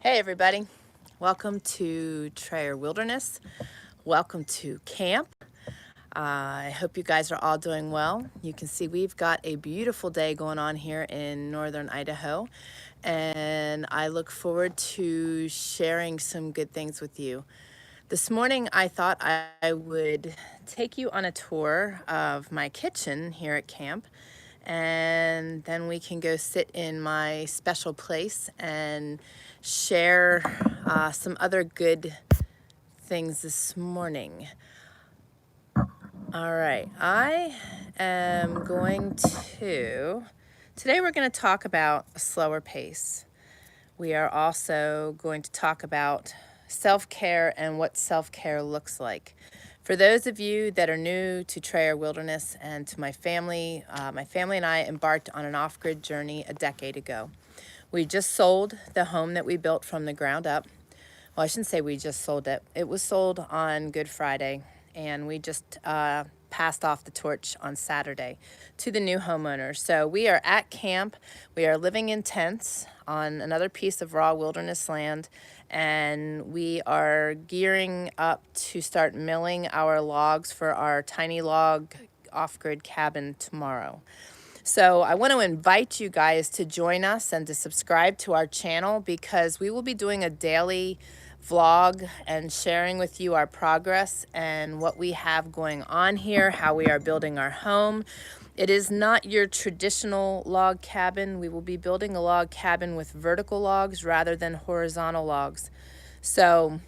Hey everybody, welcome to Trayer Wilderness. Welcome to camp. I hope you guys are all doing well. You can see we've got a beautiful day going on here in northern Idaho, and I look forward to sharing some good things with you. This morning I thought I would take you on a tour of my kitchen here at camp, and then we can go sit in my special place and share some other good things this morning. All right, today we're going to talk about a slower pace. We are also going to talk about self-care and what self-care looks like. For those of you that are new to Trayer Wilderness and to my family and I embarked on an off-grid journey a decade ago. We just sold the home that we built from the ground up. Well, I shouldn't say we just sold it. It was sold on Good Friday, and we just passed off the torch on Saturday to the new homeowners. So we are at camp. We are living in tents on another piece of raw wilderness land, and we are gearing up to start milling our logs for our tiny log off-grid cabin tomorrow. So I want to invite you guys to join us and to subscribe to our channel, because we will be doing a daily vlog and sharing with you our progress and what we have going on here, how we are building our home. It is not your traditional log cabin. We will be building a log cabin with vertical logs rather than horizontal logs. So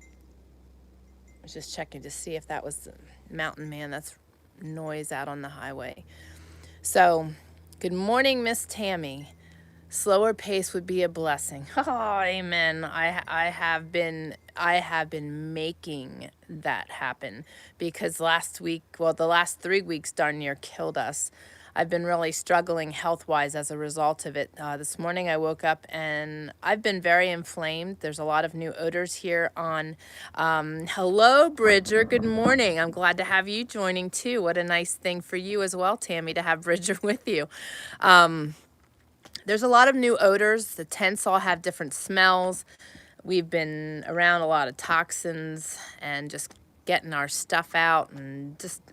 I was just checking to see if that was the mountain man. That's noise out on the highway. So, good morning, Miss Tammy. Slower pace would be a blessing. Oh, amen. I have been making that happen, because the last 3 weeks darn near killed us. I've been really struggling health-wise as a result of it. This morning I woke up and I've been very inflamed. There's a lot of new odors here on. Hello, Bridger. Good morning. I'm glad to have you joining too. What a nice thing for you as well, Tammy, to have Bridger with you. There's a lot of new odors. The tents all have different smells. We've been around a lot of toxins and just getting our stuff out, and just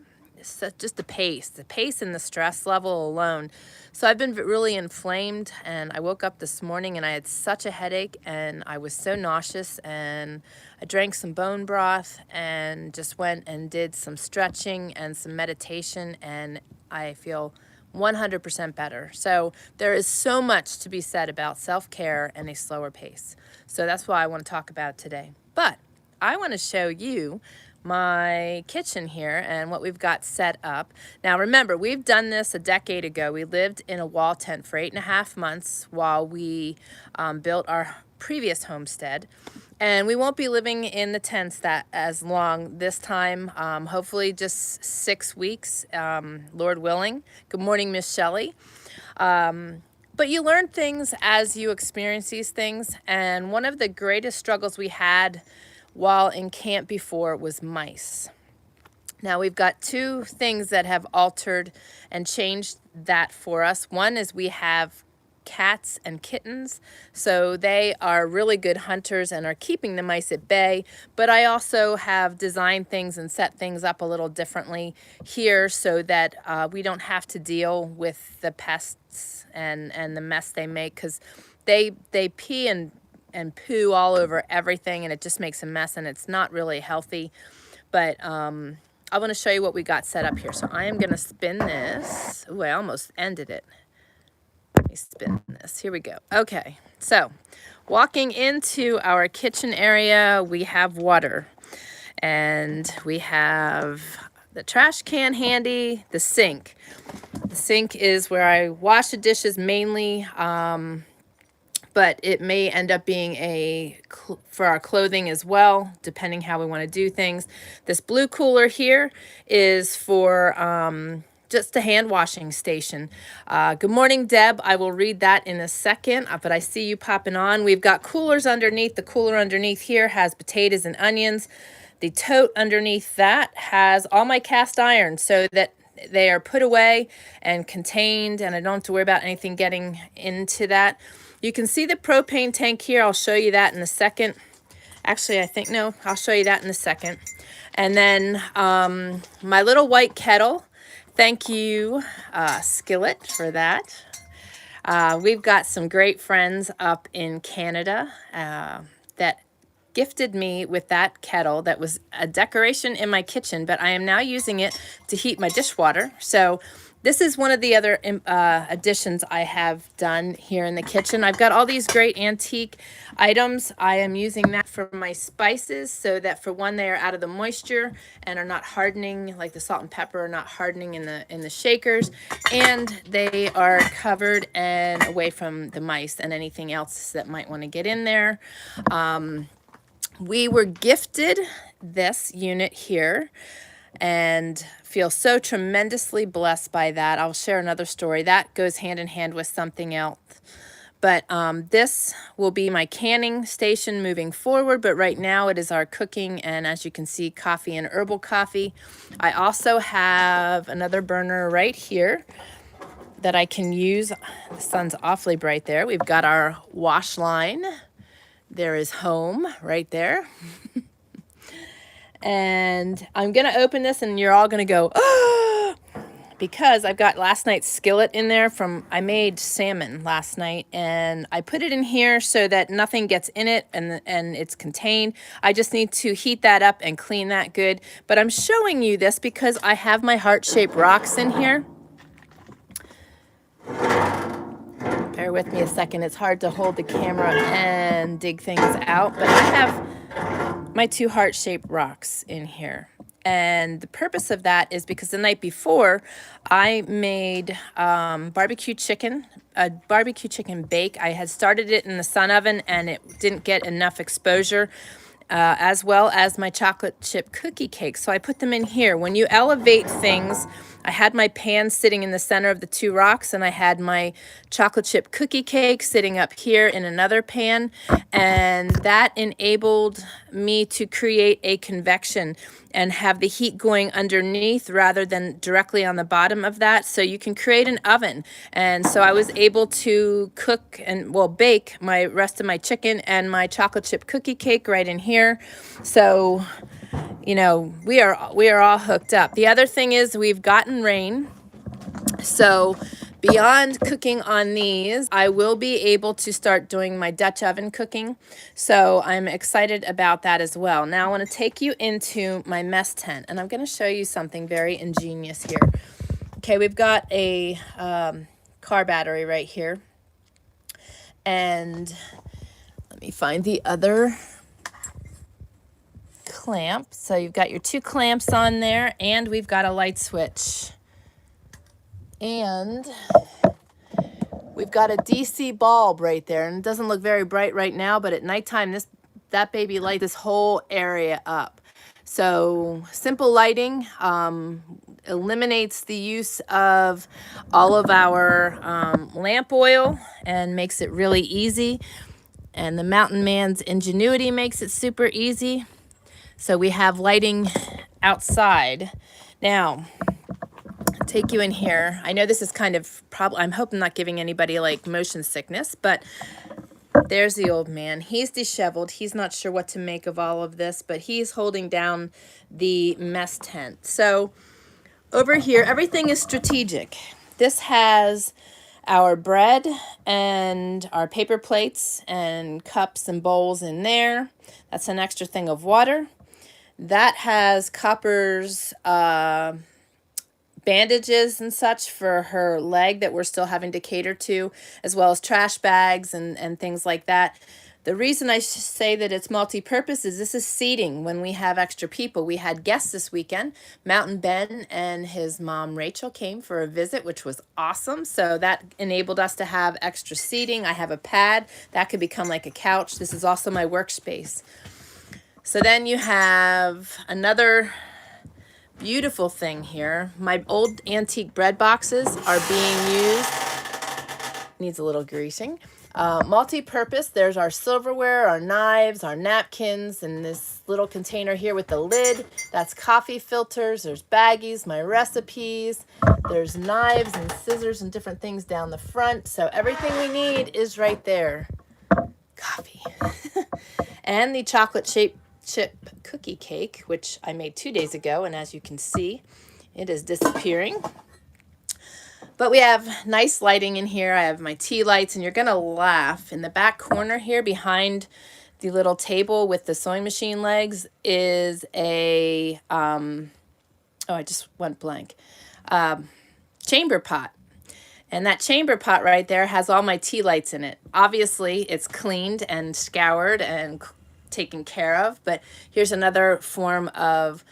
the pace and the stress level alone. So I've been really inflamed, and I woke up this morning and I had such a headache and I was so nauseous, and I drank some bone broth and just went and did some stretching and some meditation, and I feel 100% better. So there is so much to be said about self-care and a slower pace. So that's why I want to talk about it today. But I want to show you my kitchen here and what we've got set up. Now remember, we've done this a decade ago. We lived in a wall tent for 8.5 months while we built our previous homestead. And we won't be living in the tents that as long this time, hopefully just 6 weeks, Lord willing. Good morning, Miss Shelley. But you learn things as you experience these things. And one of the greatest struggles we had while in camp before was mice. Now we've got two things that have altered and changed that for us. One is we have cats and kittens, so they are really good hunters and are keeping the mice at bay. But I also have designed things and set things up a little differently here so that we don't have to deal with the pests and the mess they make, because they pee and poo all over everything, and it just makes a mess, and it's not really healthy. But I want to show you what we got set up here. So I am going to spin this. Oh, I almost ended it. Let me spin this. Here we go. Okay, so walking into our kitchen area, we have water, and we have the trash can handy, the sink. The sink is where I wash the dishes mainly, but it may end up being for our clothing as well, depending how we want to do things. This blue cooler here is for just a hand washing station. Good morning, Deb. I will read that in a second, but I see you popping on. We've got coolers underneath. The cooler underneath here has potatoes and onions. The tote underneath that has all my cast iron, so that they are put away and contained, and I don't have to worry about anything getting into that. You can see the propane tank here. I'll show you that in a second. Actually, I think, no, I'll show you that in a second. And then my little white kettle. Thank you, Skillet, for that. We've got some great friends up in Canada that gifted me with that kettle that was a decoration in my kitchen, but I am now using it to heat my dishwater. So this is one of the other additions I have done here in the kitchen. I've got all these great antique items. I am using that for my spices so that, for one, they are out of the moisture and are not hardening, like the salt and pepper are not hardening in the shakers, and they are covered and away from the mice and anything else that might want to get in there. We were gifted this unit here and feel so tremendously blessed by that. I'll share another story. That goes hand in hand with something else. But this will be my canning station moving forward, but right now it is our cooking and, as you can see, coffee and herbal coffee. I also have another burner right here that I can use. The sun's awfully bright there. We've got our wash line. There is home right there. And I'm going to open this and you're all going to go, oh, because I've got last night's skillet in there I made salmon last night, and I put it in here so that nothing gets in it and it's contained. I just need to heat that up and clean that good. But I'm showing you this because I have my heart-shaped rocks in here. Bear with me a second. It's hard to hold the camera and dig things out, but I have my 2 heart-shaped rocks in here. And the purpose of that is because the night before I made barbecue chicken bake. I had started it in the sun oven and it didn't get enough exposure, as well as my chocolate chip cookie cakes. So I put them in here. When you elevate things, I had my pan sitting in the center of the 2 rocks, and I had my chocolate chip cookie cake sitting up here in another pan, and that enabled me to create a convection and have the heat going underneath rather than directly on the bottom of that. So you can create an oven. And so I was able to cook and, well, bake my rest of my chicken and my chocolate chip cookie cake right in here. So, you know, we are all hooked up. The other thing is we've gotten rain. So beyond cooking on these, I will be able to start doing my Dutch oven cooking. So I'm excited about that as well. Now I want to take you into my mess tent, and I'm going to show you something very ingenious here. Okay, we've got a car battery right here. And let me find the other clamp. So you've got your 2 clamps on there, and we've got a light switch. And we've got a DC bulb right there, and it doesn't look very bright right now, but at nighttime that baby lights this whole area up. So simple lighting eliminates the use of all of our lamp oil and makes it really easy. And the Mountain Man's ingenuity makes it super easy. So we have lighting outside. Now, take you in here. I know this is kind of I'm hoping not giving anybody like motion sickness, but there's the old man. He's disheveled. He's not sure what to make of all of this, but he's holding down the mess tent. So over here, everything is strategic. This has our bread and our paper plates and cups and bowls in there. That's an extra thing of water. That has Copper's bandages and such for her leg that we're still having to cater to, as well as trash bags and things like that. The reason I say that it's multi-purpose is this is seating when we have extra people. We had guests this weekend. Mountain Ben and his mom Rachel came for a visit, which was awesome. So that enabled us to have extra seating. I have a pad that could become like a couch. This is also my workspace. So then you have another beautiful thing here. My old antique bread boxes are being used. Needs a little greasing. Multi-purpose. There's our silverware, our knives, our napkins, and this little container here with the lid. That's coffee filters. There's baggies, my recipes. There's knives and scissors and different things down the front. So everything we need is right there. Coffee. And the chocolate chip cookie cake, which I made 2 days ago. And as you can see, it is disappearing. But we have nice lighting in here. I have my tea lights, and you're going to laugh. In the back corner here behind the little table with the sewing machine legs is a, oh, I just went blank, chamber pot. And that chamber pot right there has all my tea lights in it. Obviously, it's cleaned and scoured and taken care of. But here's another form of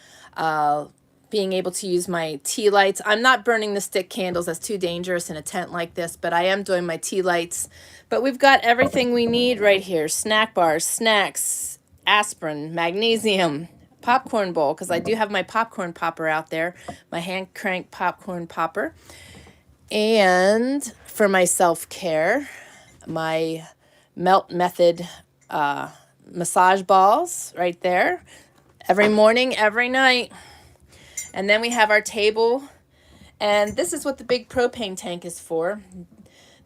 being able to use my tea lights. I'm not burning the stick candles. That's too dangerous in a tent like this, but I am doing my tea lights. But we've got everything we need right here. Snack bars, snacks, aspirin, magnesium, popcorn bowl, because I do have my popcorn popper out there, my hand crank popcorn popper. And for my self-care, my Melt Method massage balls right there. Every morning, every night. And then we have our table, and this is what the big propane tank is for.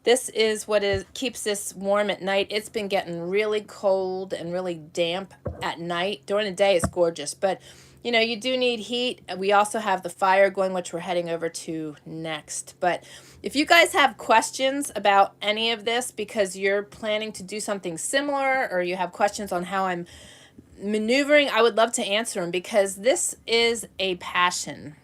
This is what keeps this warm at night. It's been getting really cold and really damp at night. During the day, it's gorgeous, but you know, you do need heat. We also have the fire going, which we're heading over to next. But if you guys have questions about any of this because you're planning to do something similar, or you have questions on how I'm maneuvering, I would love to answer them, because this is a passion.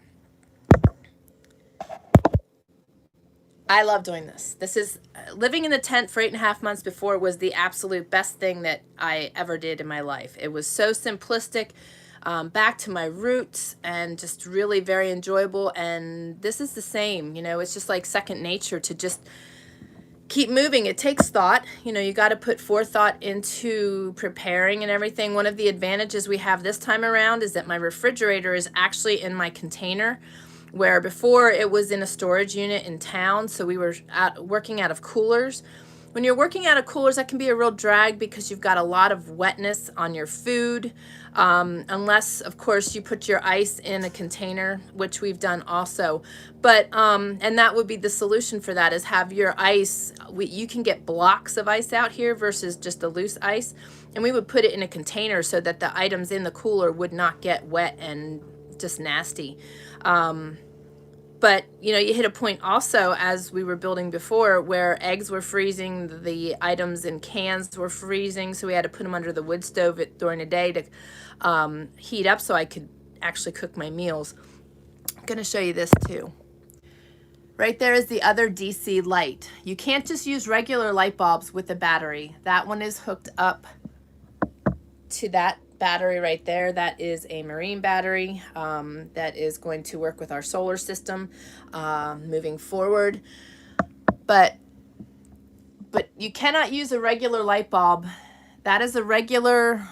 I love doing this. This is living in the tent for 8.5 months before was the absolute best thing that I ever did in my life. It was so simplistic, back to my roots, and just really very enjoyable. And this is the same, you know, it's just like second nature to just keep moving. It takes thought. You know, you got to put forethought into preparing and everything. One of the advantages we have this time around is that my refrigerator is actually in my container, where before it was in a storage unit in town. So we were working out of coolers. When you're working out of coolers, that can be a real drag because you've got a lot of wetness on your food. Unless, of course, you put your ice in a container, which we've done also. But, and that would be the solution for that, is have your ice. You can get blocks of ice out here versus just a loose ice. And we would put it in a container so that the items in the cooler would not get wet and just nasty. But, you know, you hit a point also, as we were building before, where eggs were freezing, the items in cans were freezing, so we had to put them under the wood stove during the day to heat up so I could actually cook my meals. I'm going to show you this too. Right there is the other DC light. You can't just use regular light bulbs with a battery. That one is hooked up to that battery right there. That is a marine battery that is going to work with our solar system moving forward. But you cannot use a regular light bulb. That is a regular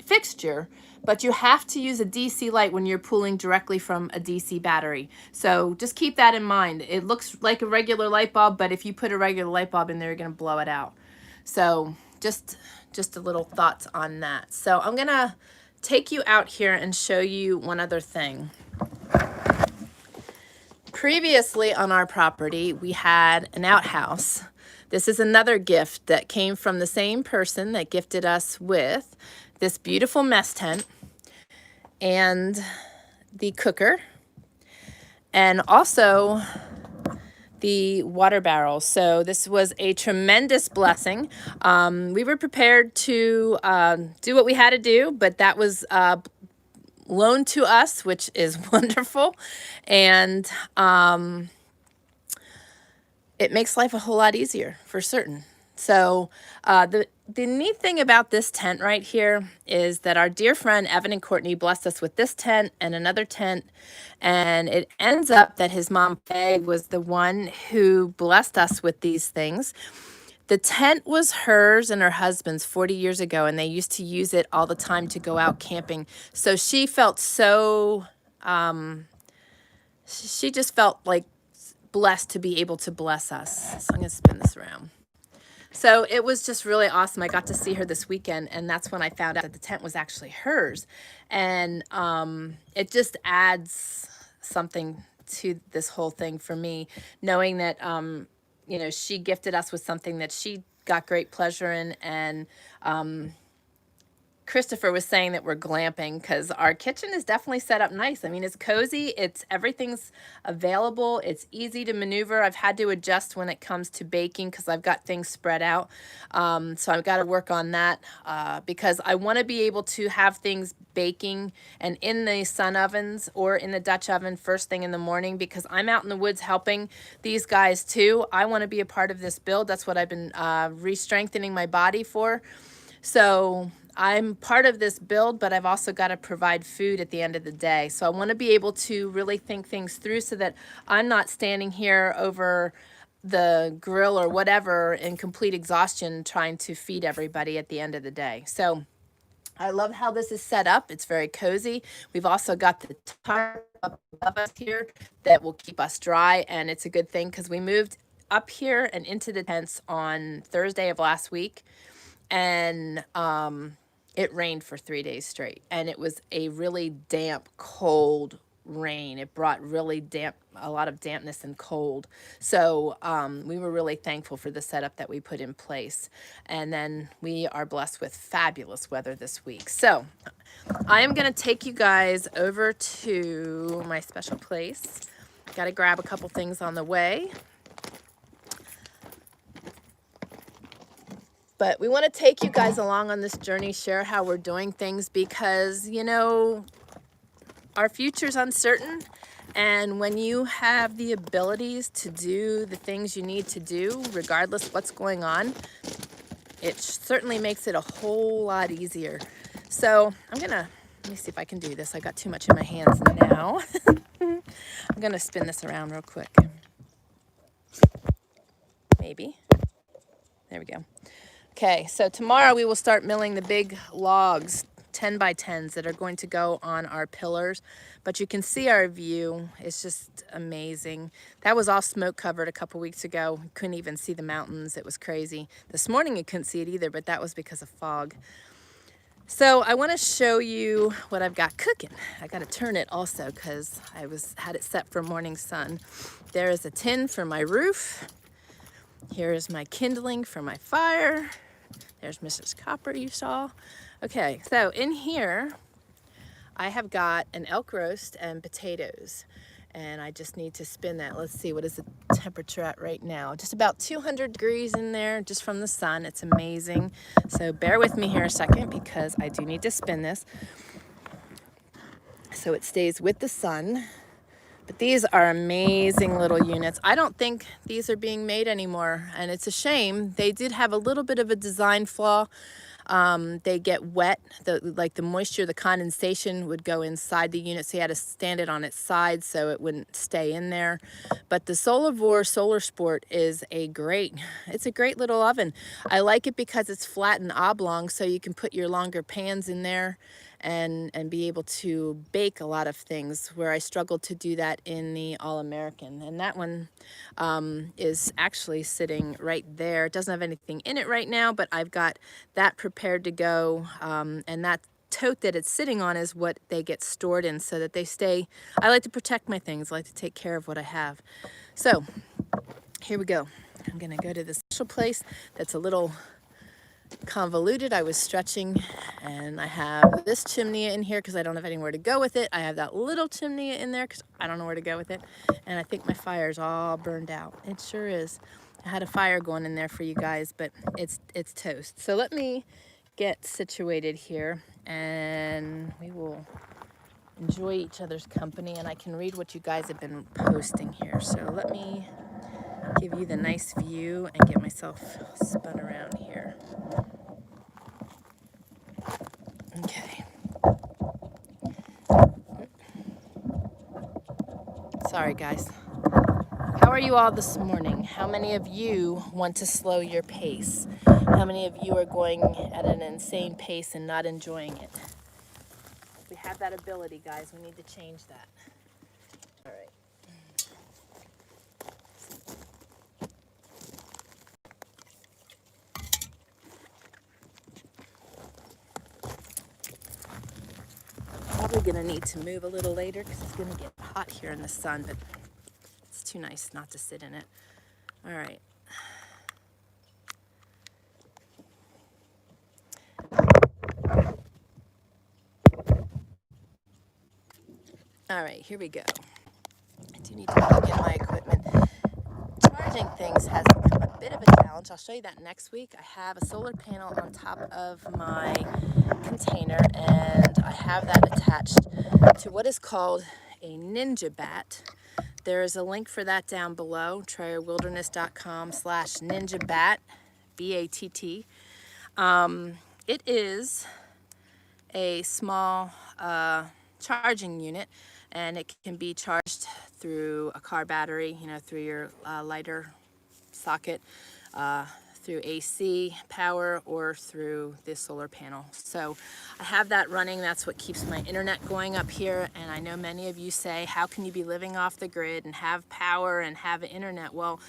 fixture, but you have to use a DC light when you're pulling directly from a DC battery. So just keep that in mind. It looks like a regular light bulb, but if you put a regular light bulb in there, you're going to blow it out. So just a little thoughts on that. So I'm going to take you out here and show you one other thing. Previously on our property, we had an outhouse. This is another gift that came from the same person that gifted us with this beautiful mess tent and the cooker, and also the water barrel. So this was a tremendous blessing. We were prepared to do what we had to do, but that was loaned to us, which is wonderful. And it makes life a whole lot easier, for certain. So the neat thing about this tent right here is that our dear friend Evan and Courtney blessed us with this tent and another tent, and it ends up that his mom Peg was the one who blessed us with these things. The tent was hers and her husband's 40 years ago, and they used to use it all the time to go out camping. So she felt so, she just felt like blessed to be able to bless us. So I'm going to spin this around. So it was just really awesome. I got to see her this weekend, and that's when I found out that the tent was actually hers. And it just adds something to this whole thing for me, knowing that, you know, she gifted us with something that she got great pleasure in. And Christopher was saying that we're glamping because our kitchen is definitely set up nice. I mean, it's cozy. Everything's available. It's easy to maneuver. I've had to adjust when it comes to baking because I've got things spread out. So I've got to work on that because I want to be able to have things baking and in the sun ovens or in the Dutch oven first thing in the morning, because I'm out in the woods helping these guys too. I want to be a part of this build. That's what I've been re-strengthening my body for. So I'm part of this build, but I've also got to provide food at the end of the day. So I want to be able to really think things through so that I'm not standing here over the grill or whatever in complete exhaustion trying to feed everybody at the end of the day. So I love how this is set up. It's very cozy. We've also got the tarp up above us here that will keep us dry, and it's a good thing because we moved up here and into the tents on Thursday of last week. And it rained for 3 days straight, and it was a really damp, cold rain. It brought really a lot of dampness and cold. So we were really thankful for the setup that we put in place. And then we are blessed with fabulous weather this week. So I am going to take you guys over to my special place. Got to grab a couple things on the way. But we want to take you guys along on this journey, share how we're doing things, because, you know, our future's uncertain. And when you have the abilities to do the things you need to do, regardless what's going on, it certainly makes it a whole lot easier. So let me see if I can do this. I got too much in my hands now. I'm going to spin this around real quick. Maybe. There we go. Okay, so tomorrow we will start milling the big logs, 10 by 10s, that are going to go on our pillars. But you can see our view. It's just amazing. That was all smoke covered a couple weeks ago. You couldn't even see the mountains. It was crazy. This morning you couldn't see it either, but that was because of fog. So I want to show you what I've got cooking. I got to turn it also because I had it set for morning sun. There is a tin for my roof. Here is my kindling for my fire. There's Mrs. Copper you saw. Okay, so in here, I have got an elk roast and potatoes. And I just need to spin that. Let's see, what is the temperature at right now? Just about 200 degrees in there, just from the sun. It's amazing. So bear with me here a second because I do need to spin this so it stays with the sun. But these are amazing little units. I don't think these are being made anymore, and it's a shame. They did have a little bit of a design flaw. They get wet, like the moisture, the condensation would go inside the unit, so you had to stand it on its side so it wouldn't stay in there. But the Solarvore Solar Sport is it's a great little oven. I like it because it's flat and oblong, so you can put your longer pans in there and be able to bake a lot of things, where I struggled to do that in the All-American. And that one is actually sitting right there. It doesn't have anything in it right now, but I've got that prepared to go. And that tote that it's sitting on is what they get stored in so that they stay. I like to protect my things. I like to take care of what I have. So here we go. I'm gonna go to this special place that's a little convoluted. I was stretching, and I have this chimney in here because I don't have anywhere to go with it. I have that little chimney in there because I don't know where to go with it. And I think my fire's all burned out. It sure is. I had a fire going in there for you guys, but it's toast. So let me get situated here, and we will enjoy each other's company, and I can read what you guys have been posting here. So let me give you the nice view and get myself spun around here. Okay. Sorry, guys. How are you all this morning? How many of you want to slow your pace? How many of you are going at an insane pace and not enjoying it? We have that ability, guys. We need to change that. All right. going to need to move a little later because it's going to get hot here in the sun, but it's too nice not to sit in it. All right. All right, here we go. I do need to plug in my equipment. Charging things has become a bit of a challenge. I'll show you that next week. I have a solar panel on top of my container, and I have that attached to what is called a Ninja Bat. There is a link for that down below, TrailWilderness.com/NinjaBat, B-A-T-T. It is a small charging unit, and it can be charged through a car battery, you know, through your lighter socket, through AC power, or through this solar panel. So I have that running. That's what keeps my internet going up here. And I know many of you say, how can you be living off the grid and have power and have internet? Well,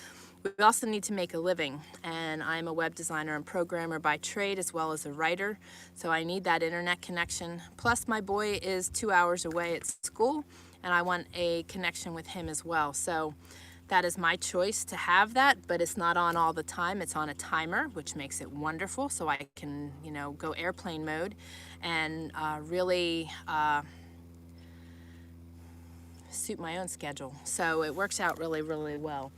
we also need to make a living, and I'm a web designer and programmer by trade as well as a writer, so I need that internet connection. Plus my boy is 2 hours away at school, and I want a connection with him as well. So that is my choice to have that, but it's not on all the time. It's on a timer, which makes it wonderful, so I can, you know, go airplane mode and really suit my own schedule. So it works out really, really well.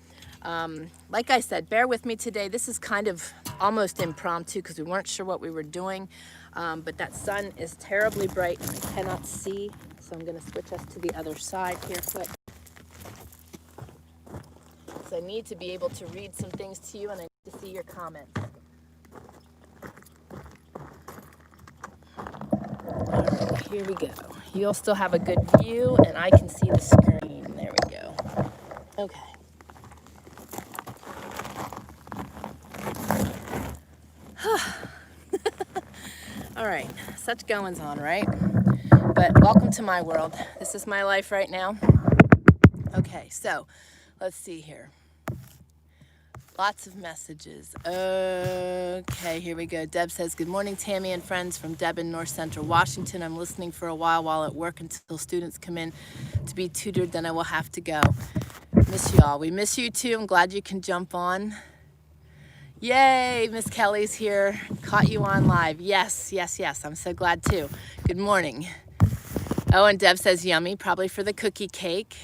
Like I said, bear with me today. This is kind of almost impromptu because we weren't sure what we were doing, but that sun is terribly bright and I cannot see, so I'm going to switch us to the other side here quick. So I need to be able to read some things to you, and I need to see your comments. All right, here we go. You'll still have a good view, and I can see the screen. There we go. Okay. All right, such goings on, right? But welcome to my world. This is my life right now. Okay, so let's see here. Lots of messages. Okay, here we go. Deb says, good morning, Tammy and friends from Deb in North Central Washington. I'm listening for a while at work until students come in to be tutored, then I will have to go. Miss you all. We miss you too. I'm glad you can jump on. Yay, Miss Kelly's here. Caught you on live. Yes. I'm so glad too. Good morning. Oh, and Deb says yummy, probably for the cookie cake.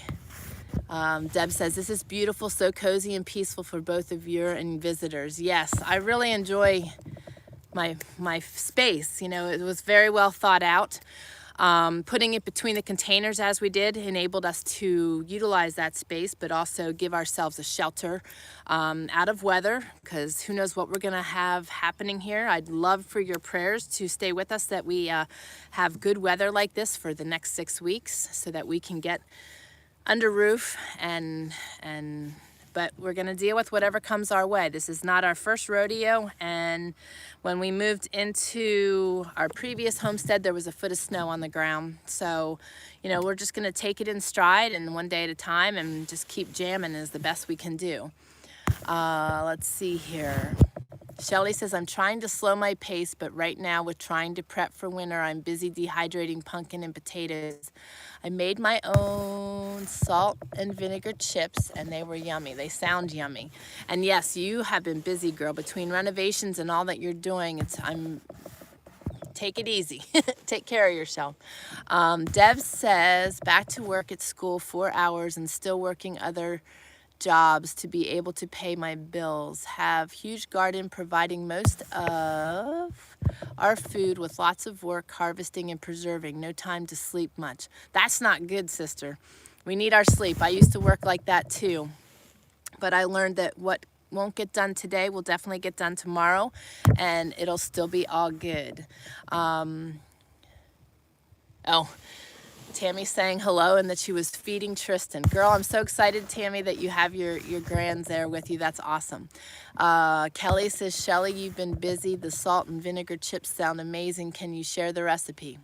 Deb says, this is beautiful, so cozy and peaceful for both of you and visitors. Yes, I really enjoy my space. You know, it was very well thought out. Putting it between the containers as we did enabled us to utilize that space, but also give ourselves a shelter out of weather, because who knows what we're going to have happening here. I'd love for your prayers to stay with us, that we have good weather like this for the next 6 weeks so that we can get under roof but we're going to deal with whatever comes our way. This is not our first rodeo, and when we moved into our previous homestead, there was a foot of snow on the ground. So, you know, we're just going to take it in stride and one day at a time and just keep jamming is the best we can do. Let's see here. Shelly says, I'm trying to slow my pace, but right now with trying to prep for winter, I'm busy dehydrating pumpkin and potatoes. I made my own salt and vinegar chips, and they were yummy. They sound yummy. And yes, you have been busy, girl. Between renovations and all that you're doing, take it easy. Take care of yourself. Dev says, back to work at school, 4 hours, and still working other jobs to be able to pay my bills. Have huge garden providing most of our food with lots of work harvesting and preserving. No time to sleep much. That's not good, sister. We need our sleep. I used to work like that too. But I learned that what won't get done today will definitely get done tomorrow, and it'll still be all good. Tammy saying hello and that she was feeding Tristan. Girl, I'm so excited, Tammy, that you have your grands there with you. That's awesome. Kelly says, Shelly, you've been busy. The salt and vinegar chips sound amazing. Can you share the recipe?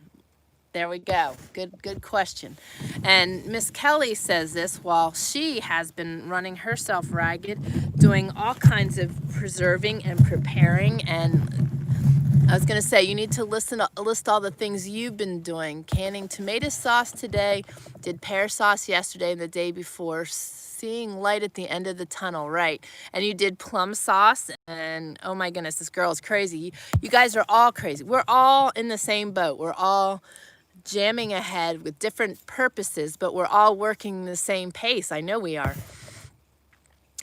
There we go. Good question. And Miss Kelly says this while she has been running herself ragged, doing all kinds of preserving and preparing and I was going to say, you need to list all the things you've been doing. Canning tomato sauce today, did pear sauce yesterday and the day before, seeing light at the end of the tunnel, right? And you did plum sauce, and oh my goodness, this girl is crazy. You guys are all crazy. We're all in the same boat. We're all jamming ahead with different purposes, but we're all working the same pace. I know we are.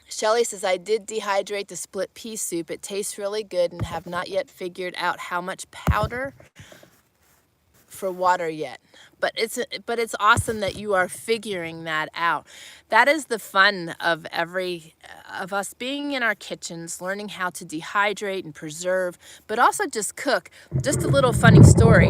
Shelly says, I did dehydrate the split pea soup. It tastes really good and have not yet figured out how much powder for water yet. But it's awesome that you are figuring that out. That is the fun of of us being in our kitchens, learning how to dehydrate and preserve, but also just cook. Just a little funny story.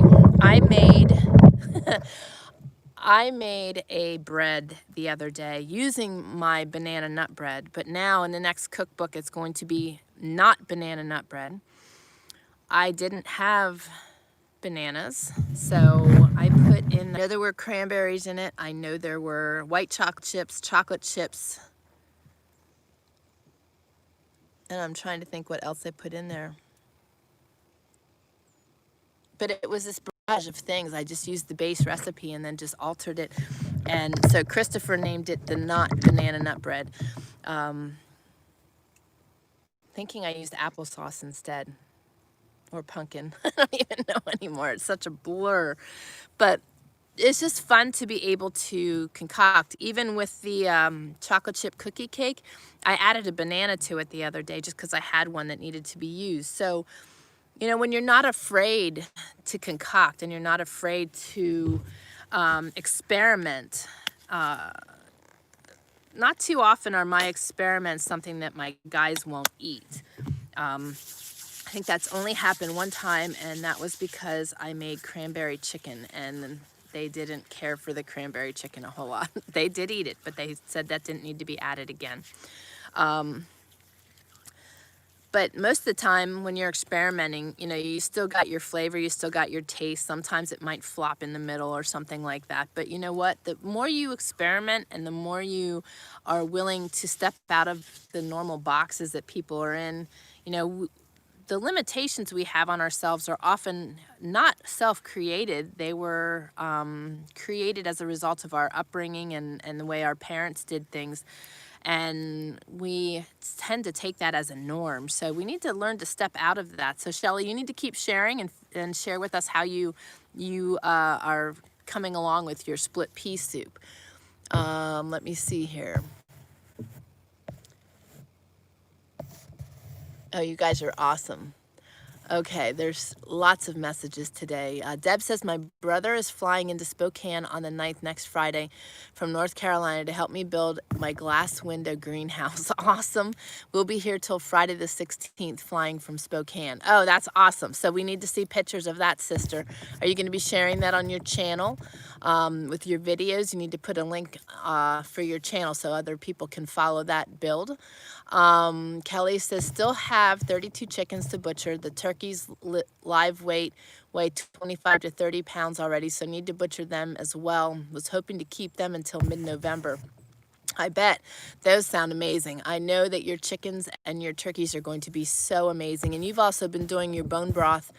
I made a bread the other day using my banana nut bread, but now in the next cookbook, it's going to be not banana nut bread. I didn't have bananas, so I put in, I know there were cranberries in it. I know there were white chocolate chips, and I'm trying to think what else I put in there. But it was this barrage of things. I just used the base recipe and then just altered it. And so Christopher named it the not banana nut bread. Thinking I used applesauce instead, or pumpkin. I don't even know anymore. It's such a blur. But it's just fun to be able to concoct. Even with the chocolate chip cookie cake, I added a banana to it the other day just because I had one that needed to be used. So, you know, when you're not afraid to concoct and you're not afraid to experiment, not too often are my experiments something that my guys won't eat. I think that's only happened one time, and that was because I made cranberry chicken, and they didn't care for the cranberry chicken a whole lot. They did eat it, but they said that didn't need to be added again. But most of the time when you're experimenting, you know, you still got your flavor, you still got your taste. Sometimes it might flop in the middle or something like that. But you know what? The more you experiment and the more you are willing to step out of the normal boxes that people are in, you know, the limitations we have on ourselves are often not self-created. They were created as a result of our upbringing and the way our parents did things. And we tend to take that as a norm. So we need to learn to step out of that. So Shelly, you need to keep sharing and share with us how you are coming along with your split pea soup. Let me see here. Oh, you guys are awesome. Okay, there's lots of messages today. Deb says, my brother is flying into Spokane on the 9th next Friday from North Carolina to help me build my glass window greenhouse. Awesome. We'll be here till Friday the 16th flying from Spokane. Oh, that's awesome. So we need to see pictures of that, sister. Are you going to be sharing that on your channel with your videos? You need to put a link for your channel so other people can follow that build. Kelly says, still have 32 chickens to butcher. The turkeys live weight weigh 25 to 30 pounds already, so need to butcher them as well. Was hoping to keep them until mid-November. I bet those sound amazing. I know that your chickens and your turkeys are going to be so amazing. And you've also been doing your bone broth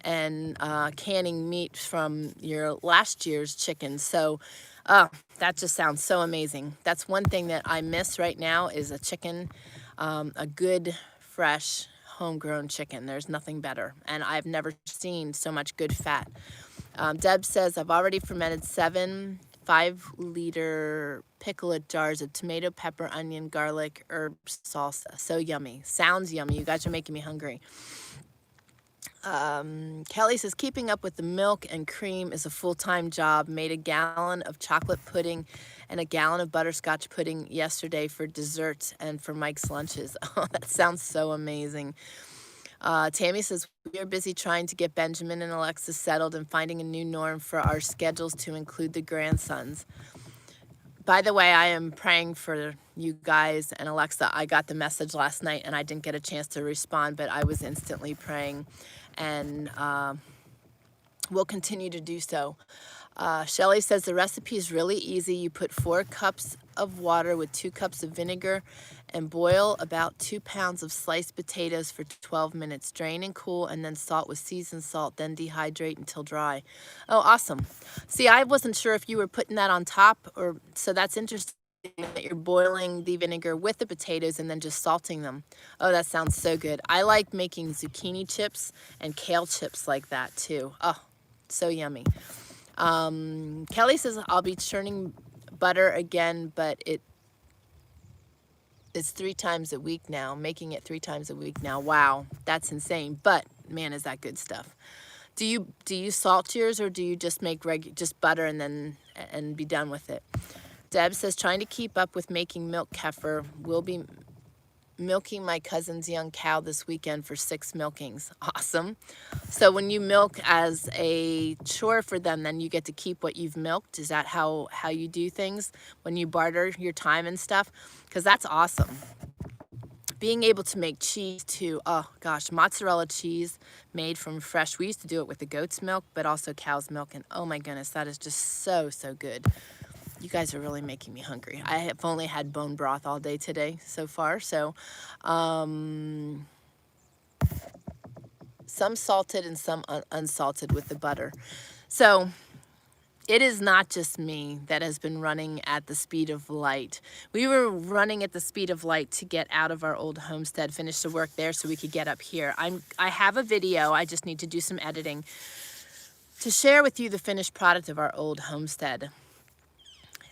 and canning meat from your last year's chickens. So that just sounds so amazing. That's one thing that I miss right now is a chicken, a good, fresh, homegrown chicken. There's nothing better. And I've never seen so much good fat. Deb says, I've already fermented 7 5-liter picklet jars of tomato, pepper, onion, garlic, herb salsa. So yummy. Sounds yummy. You guys are making me hungry. Kelly says, keeping up with the milk and cream is a full-time job. Made a gallon of chocolate pudding and a gallon of butterscotch pudding yesterday for desserts and for Mike's lunches. Oh, that sounds so amazing. Tammy says, we are busy trying to get Benjamin and Alexis settled and finding a new norm for our schedules to include the grandsons. By the way, I am praying for you guys and Alexa. I got the message last night and I didn't get a chance to respond, but I was instantly praying, and we'll continue to do so. Shelly says the recipe is really easy. You put 4 cups of water with 2 cups of vinegar and boil about 2 pounds of sliced potatoes for 12 minutes. Drain and cool, and then salt with seasoned salt, then dehydrate until dry. Oh, awesome. See, I wasn't sure if you were putting that on top, or so that's interesting that you're boiling the vinegar with the potatoes and then just salting them. Oh, that sounds so good. I like making zucchini chips and kale chips like that too. Oh, so yummy. Kelly says I'll be churning butter again, but it's 3 times a week now, making it 3 times a week now. Wow, that's insane. But man, is that good stuff. Do you salt yours, or do you just make just butter and then be done with it? Deb says trying to keep up with making milk kefir. Will be milking my cousin's young cow this weekend for 6 milkings. Awesome. So when you milk as a chore for them, then you get to keep what you've milked. Is that how you do things when you barter your time and stuff? Because that's awesome. Being able to make cheese too. Oh gosh, mozzarella cheese made from fresh. We used to do it with the goat's milk, but also cow's milk. And oh my goodness, that is just so good. You guys are really making me hungry. I have only had bone broth all day today so far. So some salted and some unsalted with the butter. So it is not just me that has been running at the speed of light. We were running at the speed of light to get out of our old homestead, finish the work there so we could get up here. I have a video. I just need to do some editing to share with you the finished product of our old homestead.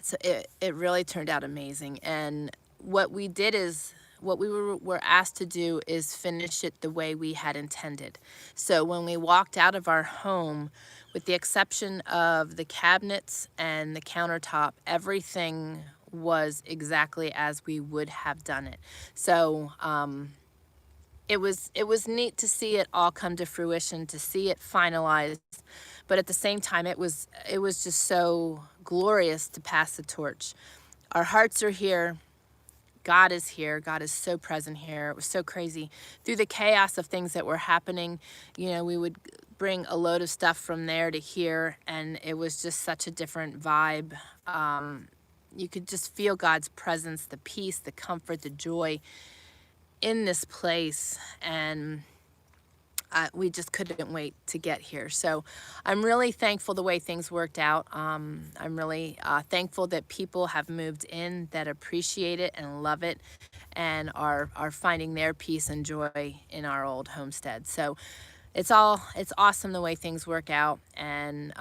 So it really turned out amazing. And what we did is, what we were asked to do is finish it the way we had intended. So when we walked out of our home, with the exception of the cabinets and the countertop, everything was exactly as we would have done it. So it was neat to see it all come to fruition, to see it finalized. But at the same time, it was just so glorious to pass the torch. Our hearts are here. God is here. God is so present here. It was so crazy. Through the chaos of things that were happening, you know, we would bring a load of stuff from there to here, and it was just such a different vibe. You could just feel God's presence, the peace, the comfort, the joy in this place, and we just couldn't wait to get here. So I'm really thankful the way things worked out. I'm really thankful that people have moved in that appreciate it and love it, and are finding their peace and joy in our old homestead. So it's awesome the way things work out, and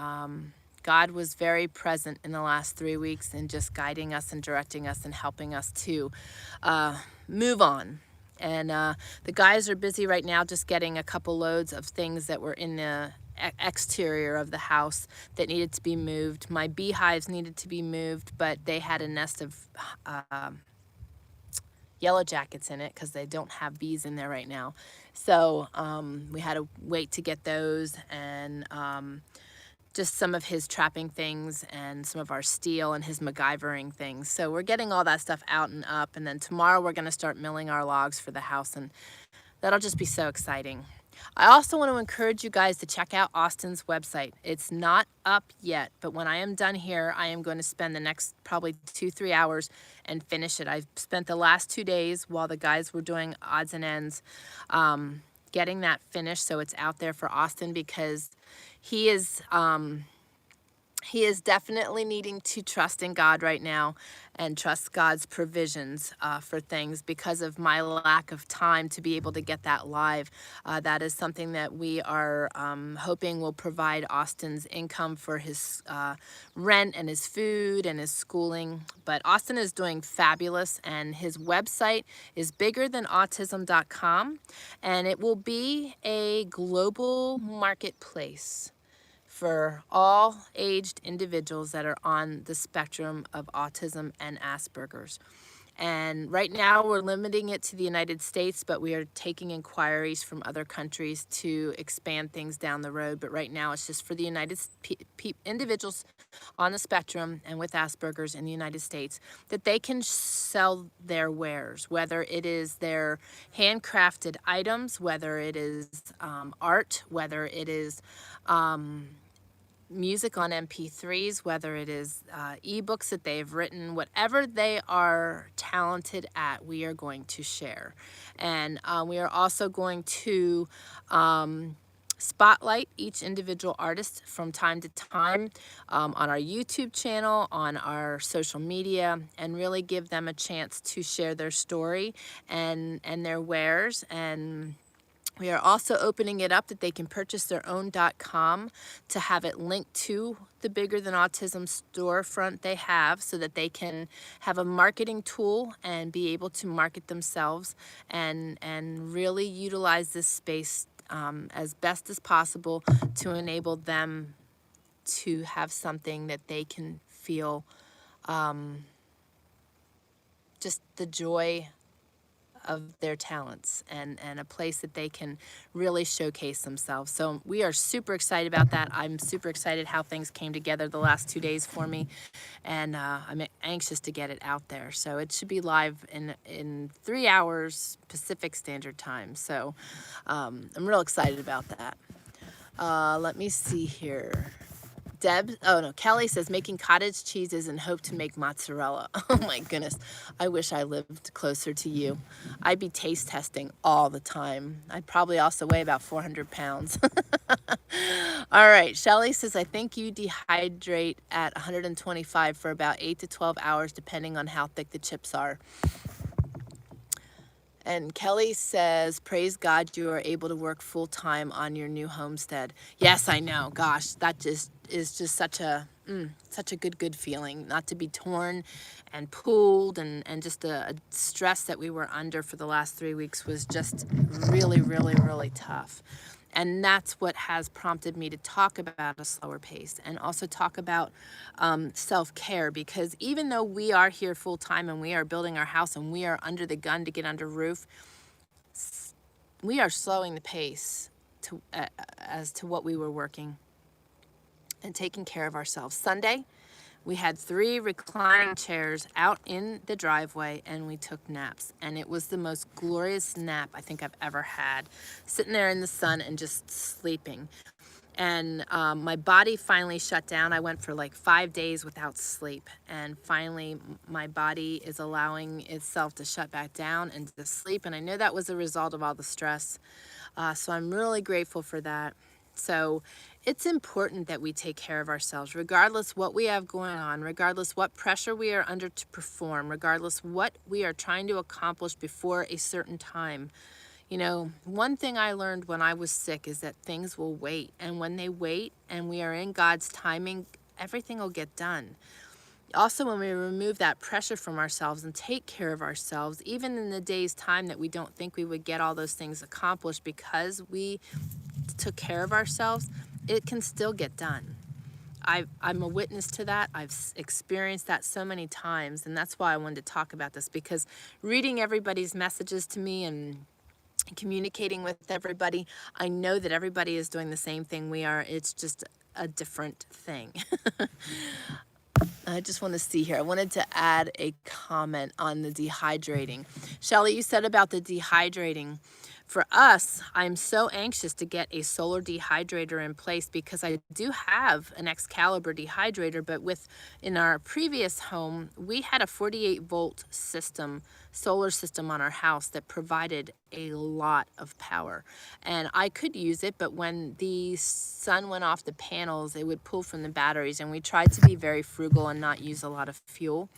God was very present in the last 3 weeks in just guiding us and directing us and helping us to move on. And the guys are busy right now just getting a couple loads of things that were in the exterior of the house that needed to be moved. My beehives needed to be moved, but they had a nest of yellow jackets in it because they don't have bees in there right now. So we had to wait to get those, and just some of his trapping things and some of our steel and his MacGyvering things. So we're getting all that stuff out and up, and then tomorrow we're going to start milling our logs for the house, and that'll just be so exciting. I also want to encourage you guys to check out Austin's website. It's not up yet, but when I am done here, I am going to spend the next probably 2-3 hours and finish it. I've spent the last 2 days while the guys were doing odds and ends getting that finished, so it's out there for Austin, because he is definitely needing to trust in God right now and trust God's provisions for things because of my lack of time to be able to get that live. That is something that we are hoping will provide Austin's income for his rent and his food and his schooling. But Austin is doing fabulous, and his website is biggerthanautism.com, and it will be a global marketplace for all aged individuals that are on the spectrum of autism and Asperger's. And right now we're limiting it to the United States, but we are taking inquiries from other countries to expand things down the road. But right now it's just for the individuals on the spectrum and with Asperger's in the United States, that they can sell their wares, whether it is their handcrafted items, whether it is art, whether it is music on MP3s, whether it is ebooks that they've written, whatever they are talented at, we are going to share. And we are also going to spotlight each individual artist from time to time on our YouTube channel, on our social media, and really give them a chance to share their story and their wares. And we are also opening it up that they can purchase their own .com to have it linked to the Bigger Than Autism storefront they have, so that they can have a marketing tool and be able to market themselves and really utilize this space as best as possible to enable them to have something that they can feel just the joy of their talents and a place that they can really showcase themselves. So we are super excited about that. I'm super excited how things came together the last 2 days for me, and I'm anxious to get it out there. So it should be live in 3 hours Pacific Standard Time. So I'm real excited about that. Let me see here. Kelly says, making cottage cheeses and hope to make mozzarella. Oh my goodness. I wish I lived closer to you. I'd be taste testing all the time. I'd probably also weigh about 400 pounds. All right. Shelly says, I think you dehydrate at 125 for about 8 to 12 hours, depending on how thick the chips are. And Kelly says, praise God you are able to work full time on your new homestead. Yes, I know. Gosh, that just is just such a good feeling, not to be torn and pulled, and just a stress that we were under for the last 3 weeks was just really, really, really tough. And that's what has prompted me to talk about a slower pace and also talk about self-care, because even though we are here full time and we are building our house and we are under the gun to get under roof, we are slowing the pace as to what we were working and taking care of ourselves. Sunday, we had 3 reclining chairs out in the driveway and we took naps. And it was the most glorious nap I think I've ever had, sitting there in the sun and just sleeping. And my body finally shut down. I went for like 5 days without sleep. And finally, my body is allowing itself to shut back down and to sleep. And I know that was a result of all the stress. So I'm really grateful for that. So it's important that we take care of ourselves, regardless what we have going on, regardless what pressure we are under to perform, regardless what we are trying to accomplish before a certain time. You know, one thing I learned when I was sick is that things will wait. And when they wait and we are in God's timing, everything will get done. Also, when we remove that pressure from ourselves and take care of ourselves, even in the day's time that we don't think we would get all those things accomplished because we took care of ourselves, it can still get done. I'm a witness to that. I've experienced that so many times, and that's why I wanted to talk about this, because reading everybody's messages to me and communicating with everybody, I know that everybody is doing the same thing we are. It's just a different thing. I just want to see here. I wanted to add a comment on the dehydrating. Shelly, you said about the dehydrating. For us, I'm so anxious to get a solar dehydrator in place, because I do have an Excalibur dehydrator, but in our previous home, we had a 48-volt system, solar system on our house that provided a lot of power. And I could use it, but when the sun went off the panels, it would pull from the batteries, and we tried to be very frugal and not use a lot of fuel.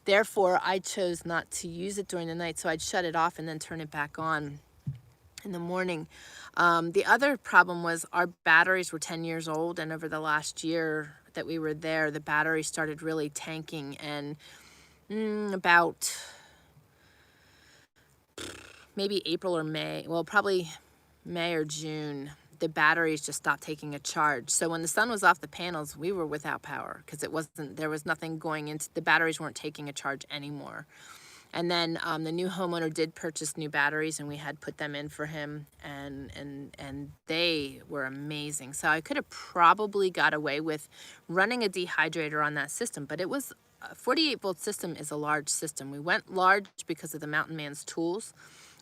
Therefore, I chose not to use it during the night, so I'd shut it off and then turn it back on in the morning. The other problem was our batteries were 10 years old, and over the last year that we were there, the battery started really tanking, and about maybe April or May, well, probably May or June, the batteries just stopped taking a charge. So when the sun was off the panels, we were without power, because there was nothing going into the batteries, weren't taking a charge anymore. And then the new homeowner did purchase new batteries, and we had put them in for him, and they were amazing. So I could have probably got away with running a dehydrator on that system, but it was a 48-volt system is a large system. We went large because of the Mountain Man's tools,